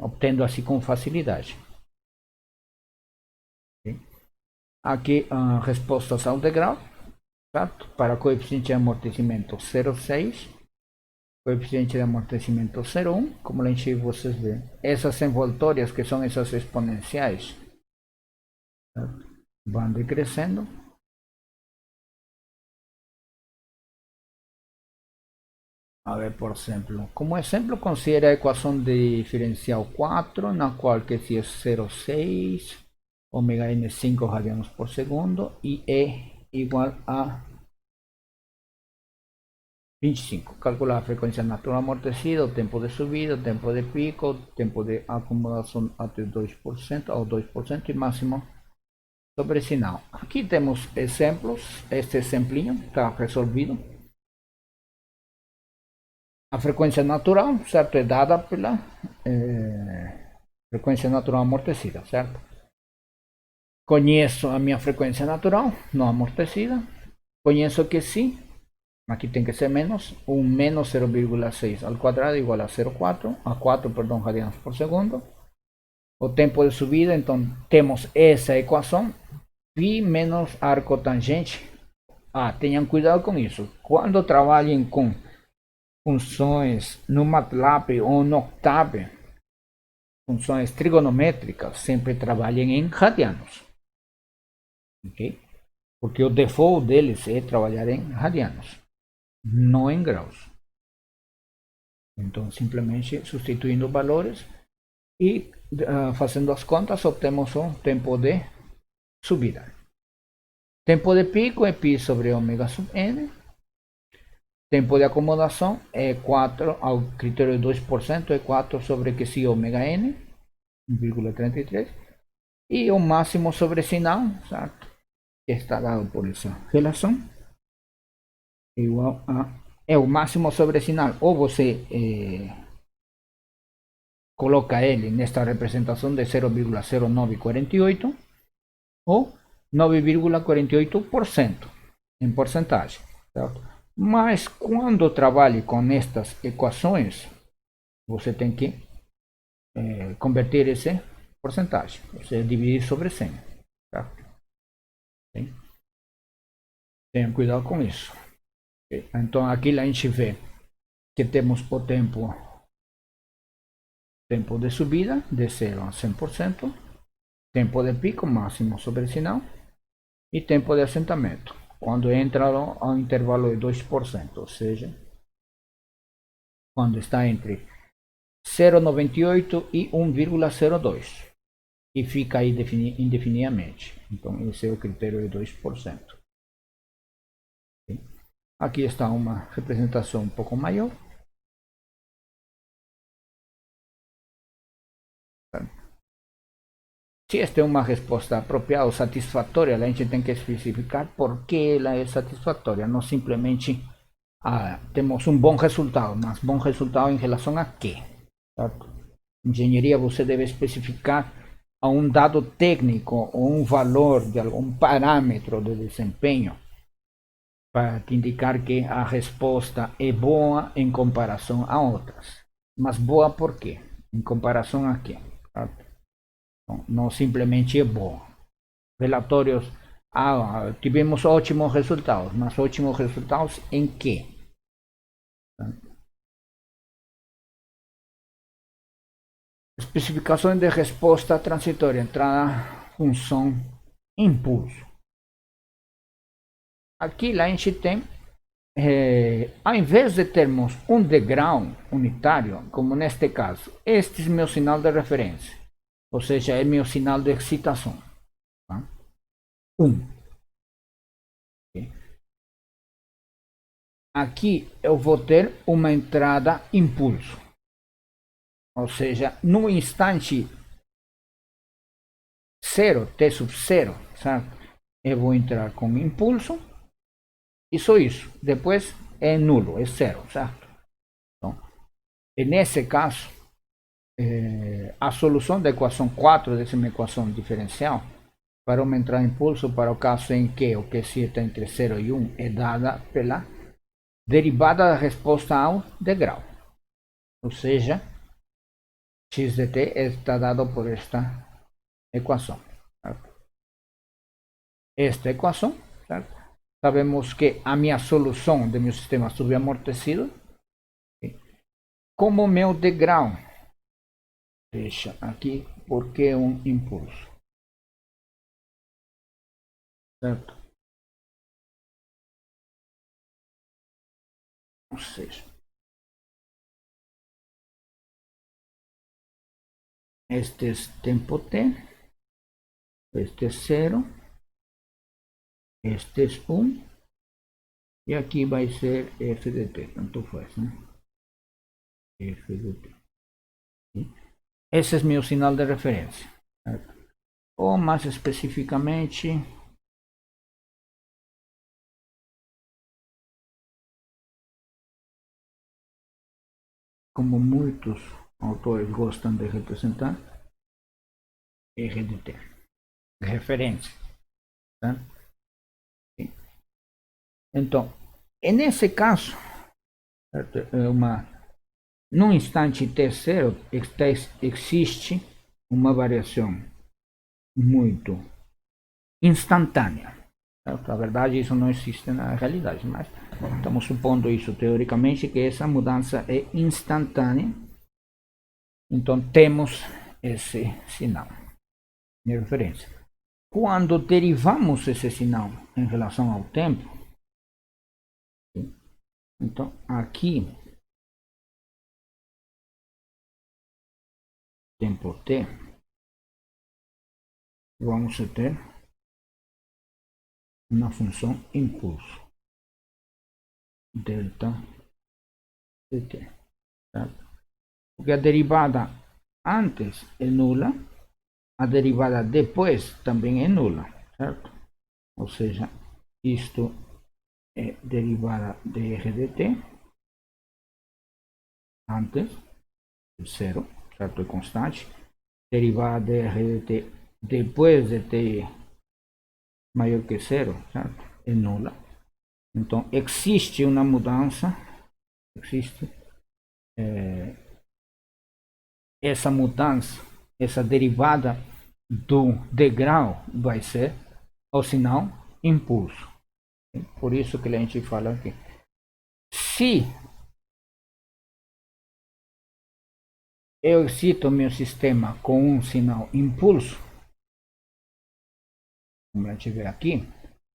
obtendo assim com facilidade. Okay? Aqui respostas ao degrau, certo? Para coeficiente de amortecimento 0,6, coeficiente de amortecimento 0,1, como a gente vocês veem. Essas envoltórias, que são essas exponenciais, certo? Vão decrescendo. A ver, por exemplo, como exemplo, considere a equação de diferencial 4, na qual que se é 0,6, ômega n 5 radianos por segundo, e E igual a 25. Calcular a frequência natural amortecida, o tempo de subida, o tempo de pico, o tempo de acomodação até 2% ao 2% e máximo sobre sinal. Aqui temos exemplos, este exemplinho está resolvido. A frequência natural, certo, é dada pela frequência natural amortecida, certo? Conheço a minha frequência natural não amortecida, conheço que sim, aqui tem que ser menos, menos 0,6 ao quadrado igual a 4 radianos por segundo. O tempo de subida, então temos essa equação, π menos arco tangente. Tenham cuidado com isso. Quando trabalhem com funções no MATLAB ou no Octave, funções trigonométricas, sempre trabalhem em radianos. Okay? Porque o default deles é trabalhar em radianos, não em graus. Então, simplesmente substituindo valores e fazendo as contas, obtemos o tempo de subida. Tempo de pico é π sobre ômega sub n. Tempo de acomodação é 4, ao critério de 2%, é 4 sobre QC ômega n, 1,33. E o máximo sobre sinal, certo? Que está dado por essa relação, igual a... É o máximo sobre sinal. Ou você coloca ele nesta representação de 0,0948 ou 9,48% em porcentagem, certo? Mas quando trabalhe com estas equações, você tem que converter esse porcentagem, ou seja, dividir sobre 100, certo? Tenha cuidado com isso. Então aqui a gente vê que temos o tempo de subida de 0 a 100%, tempo de pico máximo sobre sinal e tempo de assentamento, quando entra ao intervalo de 2%, ou seja, quando está entre 0,98 e 1,02 e fica aí indefinidamente. Então esse é o critério de 2%. Aqui está uma representação um pouco maior. Se esta é uma resposta apropriada ou satisfatória, a gente tem que especificar por que ela é satisfatória, não simplesmente temos um bom resultado, mas bom resultado em relação a quê? Certo? Engenharia você deve especificar a um dado técnico ou um valor de algum parâmetro de desempenho para te indicar que a resposta é boa em comparação a outras. Mas boa por quê? Em comparação a quê? Certo? Não simplesmente é boa. Relatórios, tivemos ótimos resultados, mas ótimos resultados em quê? Especificações de resposta transitória, entrada, função, impulso. Aqui a gente tem, ao invés de termos um degrau unitário, como neste caso, este é meu sinal de referência, ou seja, é meu sinal de excitação. Tá? 1. Aqui eu vou ter uma entrada impulso. Ou seja, no instante 0, t sub 0, certo? Eu vou entrar com impulso e só isso. Depois é nulo, é zero, certo? Então, nesse caso, a solução da equação 4 dessa minha equação diferencial para uma entrada impulso para o caso em que o QC está entre 0 e 1 é dada pela derivada da resposta ao degrau. Ou seja, x de t está dado por esta equação. Certo? Esta equação, certo? Sabemos que a minha solução de meu sistema subamortecido, como meu degrau, deixa aqui porque é um impulso, certo? Ou seja, este é tempo t, este é 0, este é 1 e aqui vai ser f de t, tanto faz, né? F de t. Esse é meu sinal de referência, certo? Ou mais especificamente, como muitos autores gostam de representar, RDT, referência. Tá? Então, nesse caso, num instante t0 existe uma variação muito instantânea. Certo? Na verdade, isso não existe na realidade, mas estamos supondo isso teoricamente, que essa mudança é instantânea. Então, temos esse sinal de referência. Quando derivamos esse sinal em relação ao tempo, então aqui, tempo t, vamos ter uma função impulso, delta dt, certo? Porque a derivada antes é nula, a derivada depois também é nula, certo? Ou seja, isto é derivada de r dt antes de zero, certo? É constante. Derivada de r dt depois de t maior que zero, certo? É nula. Então, existe uma mudança, existe essa mudança, essa derivada do degrau vai ser o sinal impulso. Por isso que a gente fala aqui. Se eu excito meu sistema com um sinal impulso, como a gente vê aqui,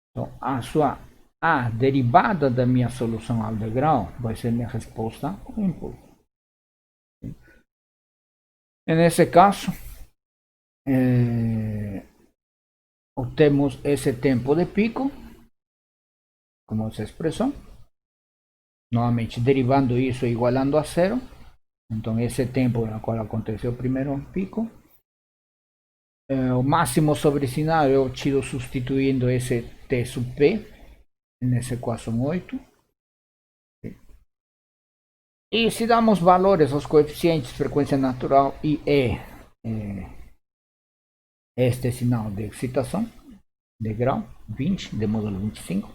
então a derivada da minha solução ao degrau vai ser minha resposta ao impulso. E nesse caso, obtemos esse tempo de pico, como essa expressão, novamente derivando isso e igualando a zero. Então, esse tempo no qual aconteceu o primeiro pico. O máximo sobre sinal é obtido substituindo esse t sub p nessa equação 8. E se damos valores aos coeficientes de frequência natural e este sinal de excitação, de grau 20, de módulo 25,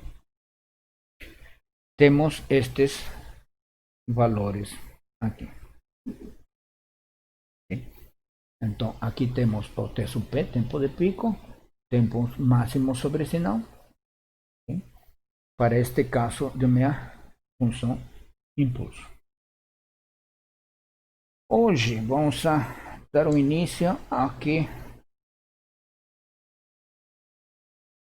temos estes valores aqui. Então, aqui temos o t sub p, tempo de pico, tempo máximo sobre sinal, para este caso de minha função impulso. Hoje vamos dar um início ao que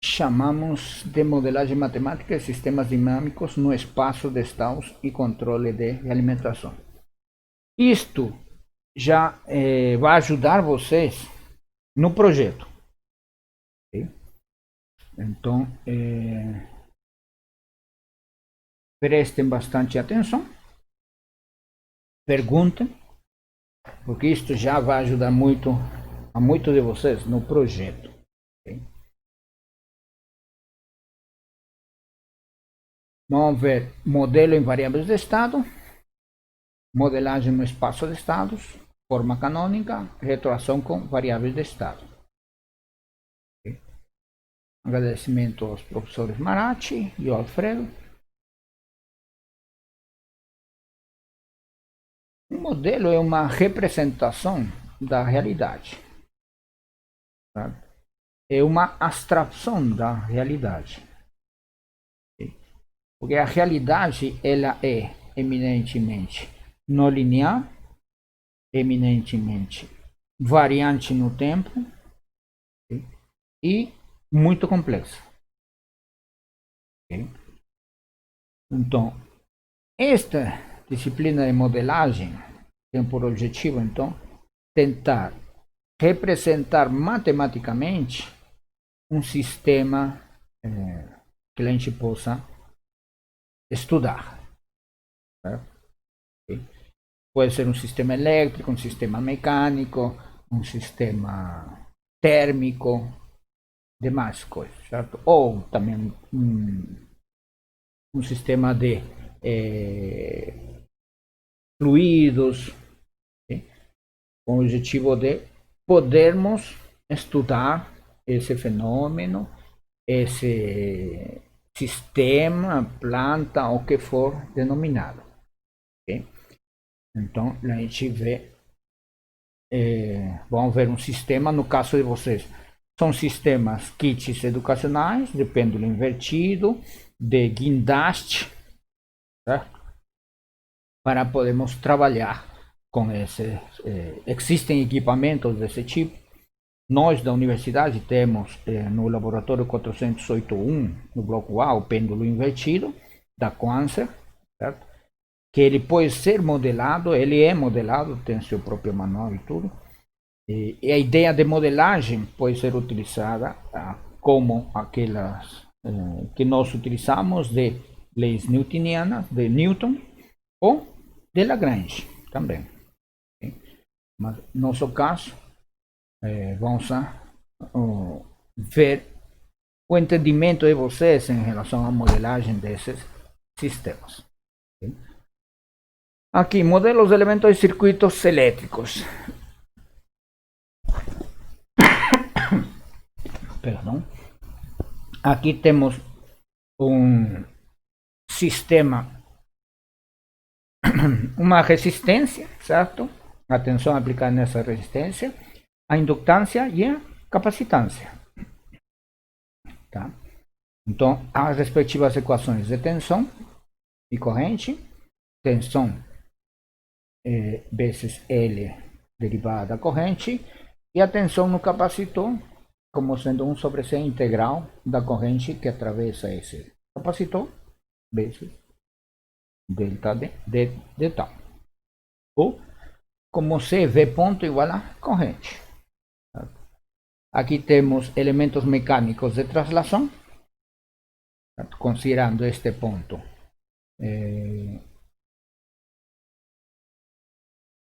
chamamos de modelagem matemática de sistemas dinâmicos no espaço de estados e controle de alimentação. Isto já vai ajudar vocês no projeto. Okay? Então, prestem bastante atenção, perguntem, porque isto já vai ajudar muito a muitos de vocês no projeto. Okay? Vamos ver modelo em variáveis de estado, modelagem no espaço de estados, forma canônica, retroação com variáveis de estado. Okay? Agradecimento aos professores Marati e Alfredo. Um modelo é uma representação da realidade. Tá? É uma abstração da realidade. Porque a realidade ela é eminentemente não linear, eminentemente variante no tempo e muito complexa. Então, esta disciplina de modelagem tem por objetivo, então, tentar representar matematicamente um sistema que a gente possa estudar. Certo? Pode ser um sistema elétrico, um sistema mecânico, um sistema térmico, demais coisas, certo? Ou também um sistema de fluidos, com o objetivo de podermos estudar esse fenômeno, esse sistema, planta, o que for denominado. Okay? Então, a gente vê, vamos ver um sistema, no caso de vocês, são sistemas kits educacionais, de pêndulo invertido, de guindaste, certo? Para podermos trabalhar com esse. Existem equipamentos desse tipo. Nós da universidade temos no laboratório 408.1, no bloco A, o pêndulo invertido da Quanser, certo? Que ele pode ser modelado, ele é modelado, tem seu próprio manual e tudo. E a ideia de modelagem pode ser utilizada como aquelas que nós utilizamos de leis newtonianas, de Newton ou de Lagrange também. Mas no nosso caso, vamos a ver o entendimento de vocês em relação à modelagem desses sistemas. Aqui, modelos de elementos de circuitos elétricos. Perdão. Aqui temos um sistema, uma resistência, certo? A tensão aplicada nessa resistência, a indutância e a capacitância. Tá? Então, as respectivas equações de tensão e corrente, tensão vezes L derivada da corrente, e a tensão no capacitor como sendo 1 sobre C integral da corrente que atravessa esse capacitor vezes delta de tal. Ou como C V ponto igual a corrente. Aqui temos elementos mecânicos de traslação, considerando este ponto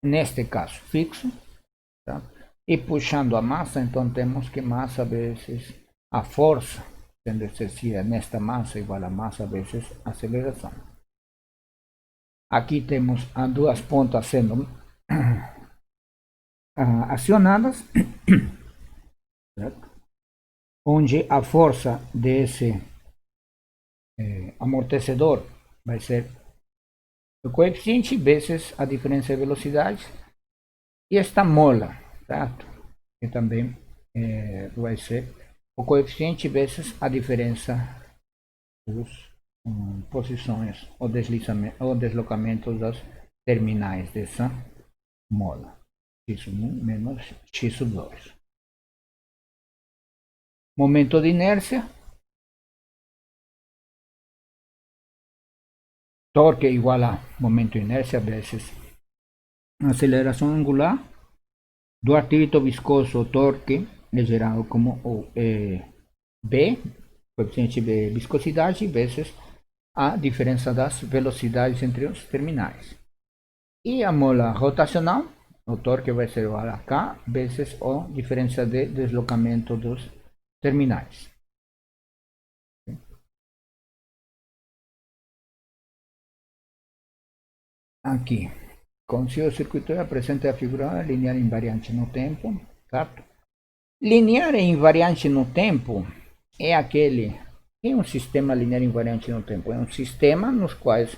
neste caso fixo, tá? E puxando a massa, então temos que massa vezes a força, sendo exercida nesta massa igual a massa vezes aceleração. Aqui temos as duas pontas sendo acionadas, certo? Onde a força desse amortecedor vai ser o coeficiente vezes a diferença de velocidade e esta mola, certo? Que também vai ser o coeficiente vezes a diferença das posições ou deslocamentos das terminais dessa mola, x1 menos x2. Momento de inércia, torque igual a momento de inércia vezes aceleração angular. Do atrito viscoso, o torque é gerado como B, coeficiente de viscosidade, vezes a diferença das velocidades entre os terminais. E a mola rotacional, o torque vai ser igual a K, vezes a diferença de deslocamento dos terminais. Aqui, como se o circuito apresenta a figura linear invariante no tempo, certo? Linear e invariante no tempo é um sistema linear invariante no tempo, é um sistema nos quais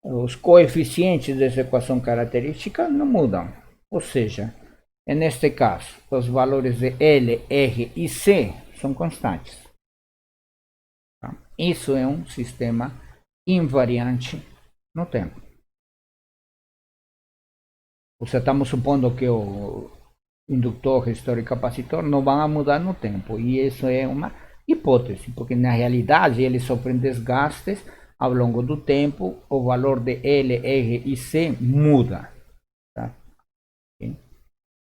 os coeficientes dessa equação característica não mudam, ou seja, neste caso, os valores de L, R e C são constantes. Isso é um sistema invariante no tempo. Ou seja, estamos supondo que o indutor, resistor e capacitor não vão mudar no tempo, e isso é uma hipótese, porque na realidade eles sofrem desgastes ao longo do tempo, o valor de L, R e C muda. Tá?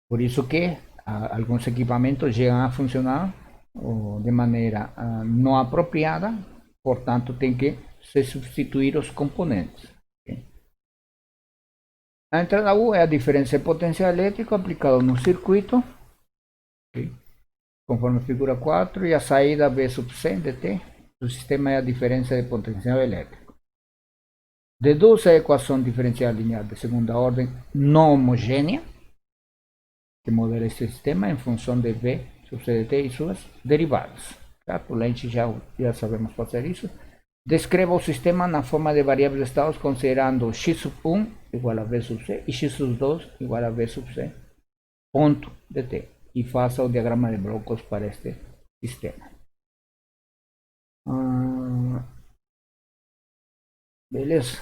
Por isso que alguns equipamentos chegam a funcionar de maneira não apropriada, portanto tem que se substituir os componentes. A entrada U é a diferença de potencial elétrico aplicado no circuito, conforme a figura 4, e a saída V sub C dt do sistema é a diferença de potencial elétrico. Deduz a equação diferencial linear de segunda ordem não homogênea, que modela este sistema em função de V sub C dt e suas derivadas. Por lente já sabemos fazer isso. Descreva o sistema na forma de variáveis de estados considerando x sub 1 igual a V sub C e x sub 2 igual a V sub C ponto dt. E faça o diagrama de blocos para este sistema. Beleza?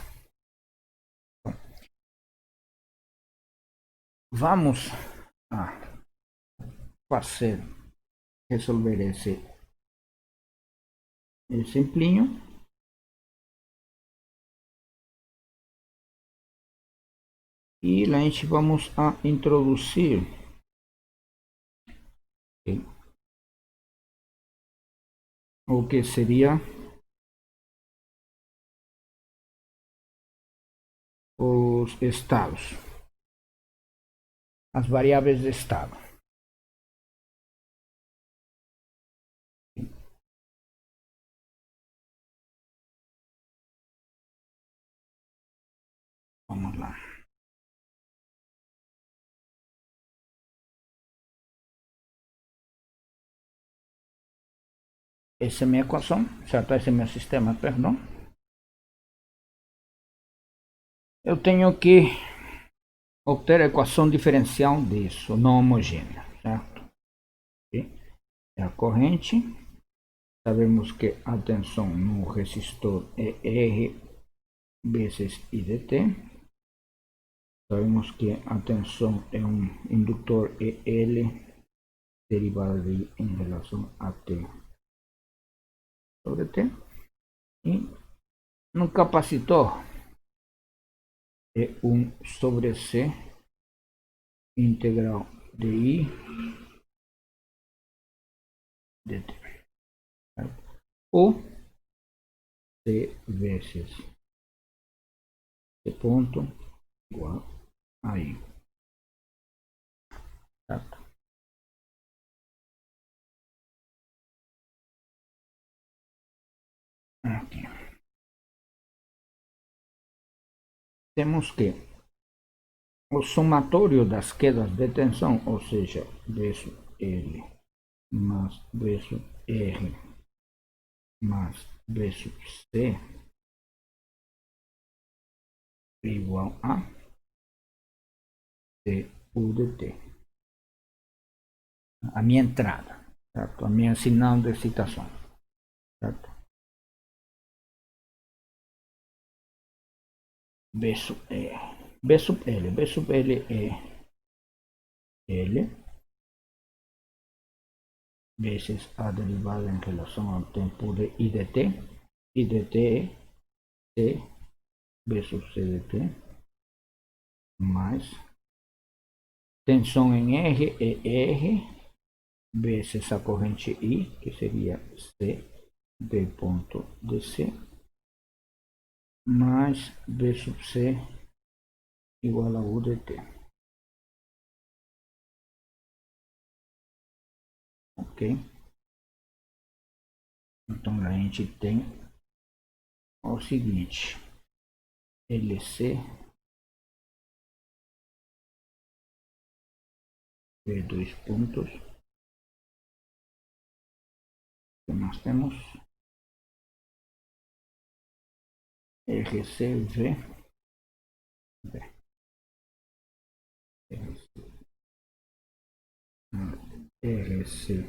Vamos resolver esse exemplinho. E lá a gente vamos a introduzir o que seria os estados, as variáveis de estado. Vamos lá. Essa é a minha equação, certo? Esse é o meu sistema, perdão. Eu tenho que obter a equação diferencial disso, não homogênea, certo? É a corrente. Sabemos que a tensão no resistor é R vezes IDT. Sabemos que a tensão é um indutor EL derivada de I em relação a T sobre T. E no capacitor é 1 sobre C integral de I dt. Ou C vezes C ponto igual a I. Certo? Aqui. Temos que o somatório das quedas de tensão, ou seja, vezes L mais vezes R mais vezes C é igual a du dt. A minha entrada, certo? A minha sinal de excitação, certo? B sub L. B sub L. B sub L é L vezes a derivada em relação ao tempo de I dt. I dt é C B sub C dt mais tensão em R é R vezes a corrente I, que seria C B ponto DC, mais B sub C igual a U dt. Ok? Então a gente tem o seguinte: LC é dois pontos que nós temos RCV RC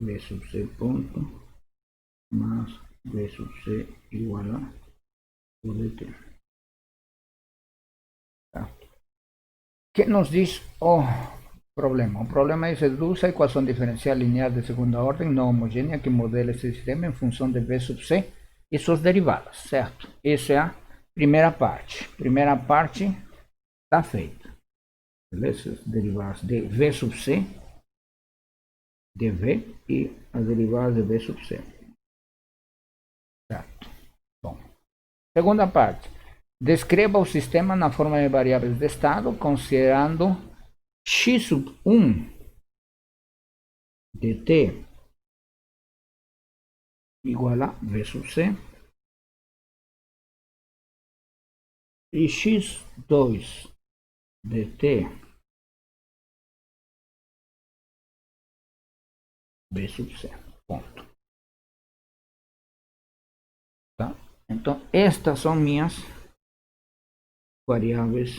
V sub C ponto mais V sub C igual a U dt. Tá? Que nos diz o problema? O problema é reduz a equação diferencial linear de segunda ordem não homogênea que modela esse sistema em função de V sub C e suas derivadas, certo? Essa é a primeira parte. Primeira parte está feita. Beleza? As derivadas de V sub C, de V e as derivadas de V sub C. Certo. Bom. Segunda parte. Descreva o sistema na forma de variáveis de estado, considerando x sub 1 dt igual a V sub C e x2 dt V sub C. Ponto. Tá? Então, estas são minhas variáveis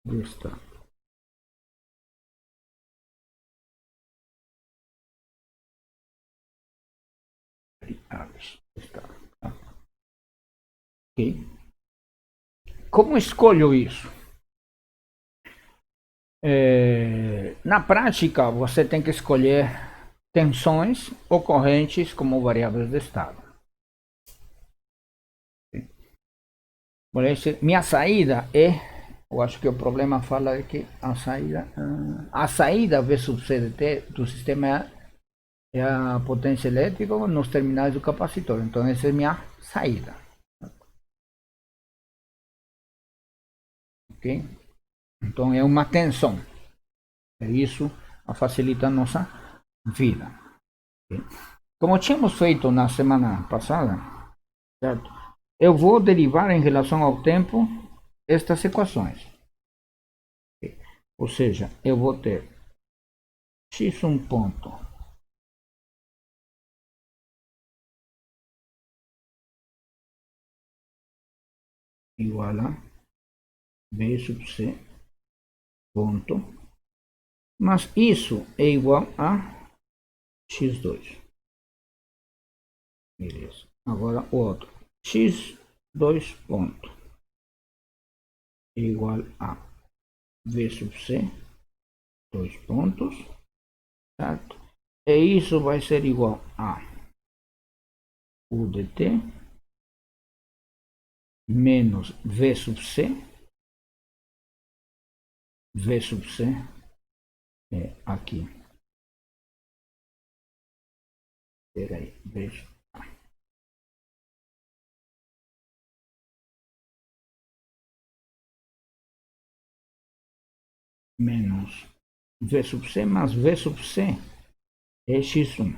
de estado. Variáveis de estado. Tá? Ok? Como escolho isso? Na prática, você tem que escolher tensões ou correntes como variáveis de estado. Minha saída é Eu acho que o problema fala é que a saída V sub C de T do sistema é a potência elétrica nos terminais do capacitor. Então essa é a minha saída. Ok? Então é uma tensão. É isso a facilita a nossa vida. Ok? Como tínhamos feito na semana passada, certo? Eu vou derivar em relação ao tempo estas equações. Ok? Ou seja, eu vou ter x1 ponto igual a B sub C ponto, mas isso é igual a x2. Beleza. Agora o outro, x2 ponto igual a V sub C, dois pontos, certo? E isso vai ser igual a U de T menos V sub C. V sub C é aqui. Espera aí, veja. Menos V sub C, mas V sub C é x1.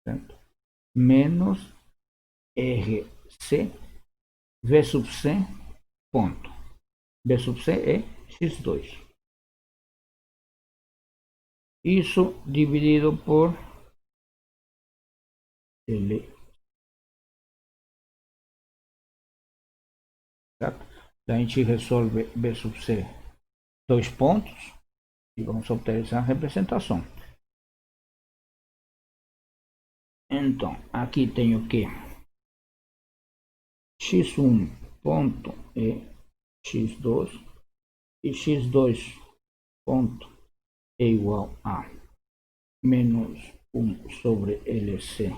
Certo? Menos RC V sub C ponto. V sub C é x2. Isso dividido por L. Certo? A gente resolve V sub C dois pontos e vamos obter essa representação. Então, aqui tenho que x1 ponto é x2 e x2 ponto é igual a menos 1 sobre LC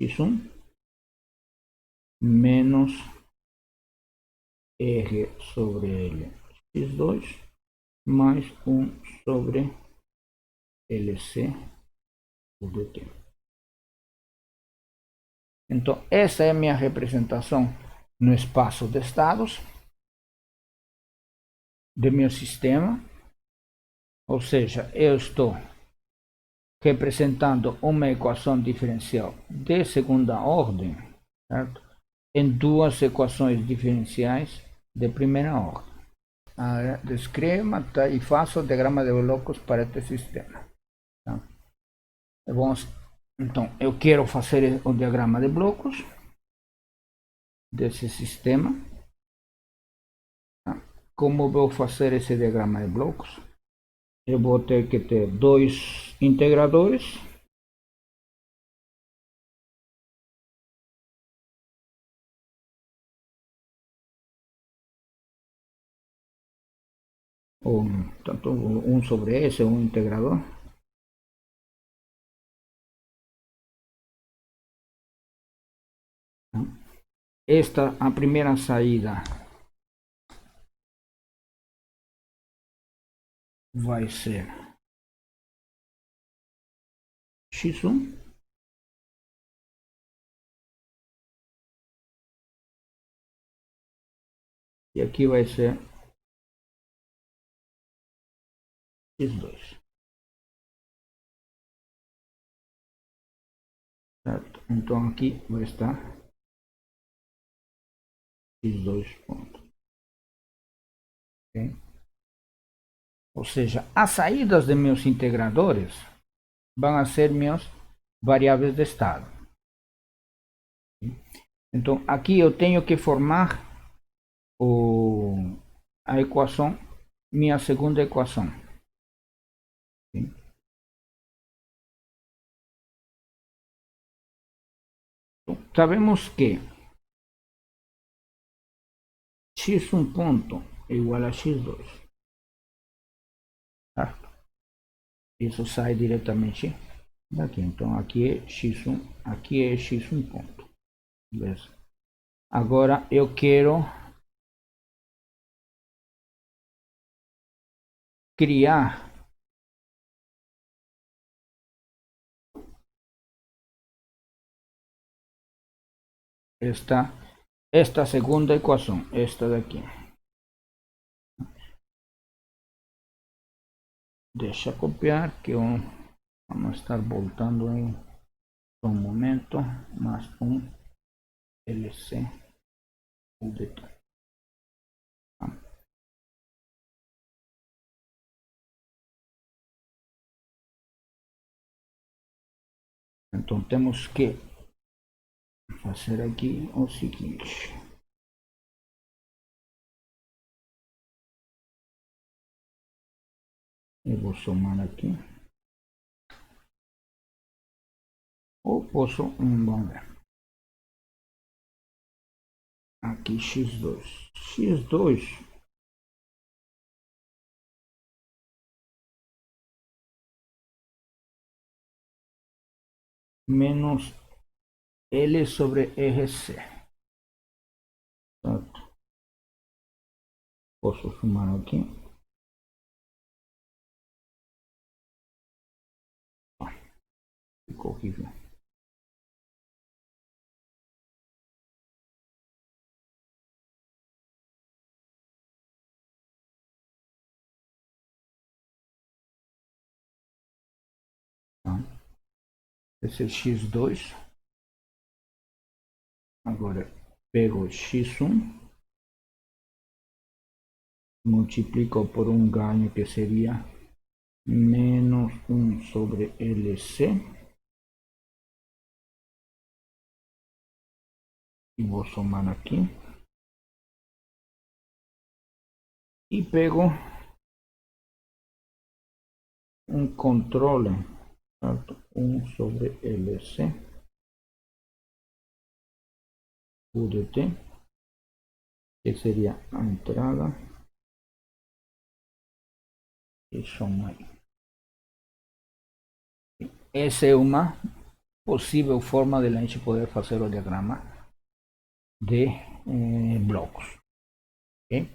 x1 menos R sobre L x2 mais 1 sobre LC por dt. Então, essa é a minha representação no espaço de estados do meu sistema. Ou seja, eu estou representando uma equação diferencial de segunda ordem, certo? Em duas equações diferenciais de primeira ordem. Descreva e faça o diagrama de blocos para este sistema. Tá? Então, eu quero fazer o diagrama de blocos desse sistema. Tá? Como vou fazer esse diagrama de blocos? Eu vou ter que ter dois integradores. Ou, tanto um sobre esse, um integrador. Esta, a primeira saída vai ser x1 e aqui vai ser x2. Certo? Então aqui vai estar x2 ponto. Okay? Ou seja, as saídas de meus integradores vão ser minhas variáveis de estado. Então aqui eu tenho que formar a equação, minha segunda equação. Então, sabemos que x1 ponto é igual a x2. Certo? Isso sai diretamente daqui. Então aqui é x1 ponto. Beleza? Agora eu quero criar esta segunda equação, esta daqui. Deixa copiar que vamos estar voltando em um momento, mais um LC UDT. Então temos que fazer aqui o seguinte. Eu vou somar aqui. Ou posso, vamos ver. Aqui x2. x2 menos L sobre RC. Certo? Posso somar aqui. Ficou horrível. Esse é x2. Agora pego x1, multiplico por um ganho que seria menos 1 sobre LC. E vou somar aqui. E pego um controle, certo? 1 sobre LC UDT, que seria a entrada, e soma aí. Essa é uma possível forma de a gente poder fazer o diagrama de blocos. Okay?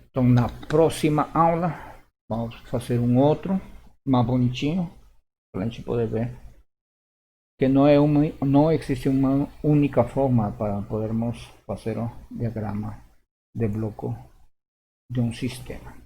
Então, na próxima aula, vamos fazer um outro, mais bonitinho, para a gente poder ver que não existe uma única forma para podermos fazer o diagrama de bloco de um sistema.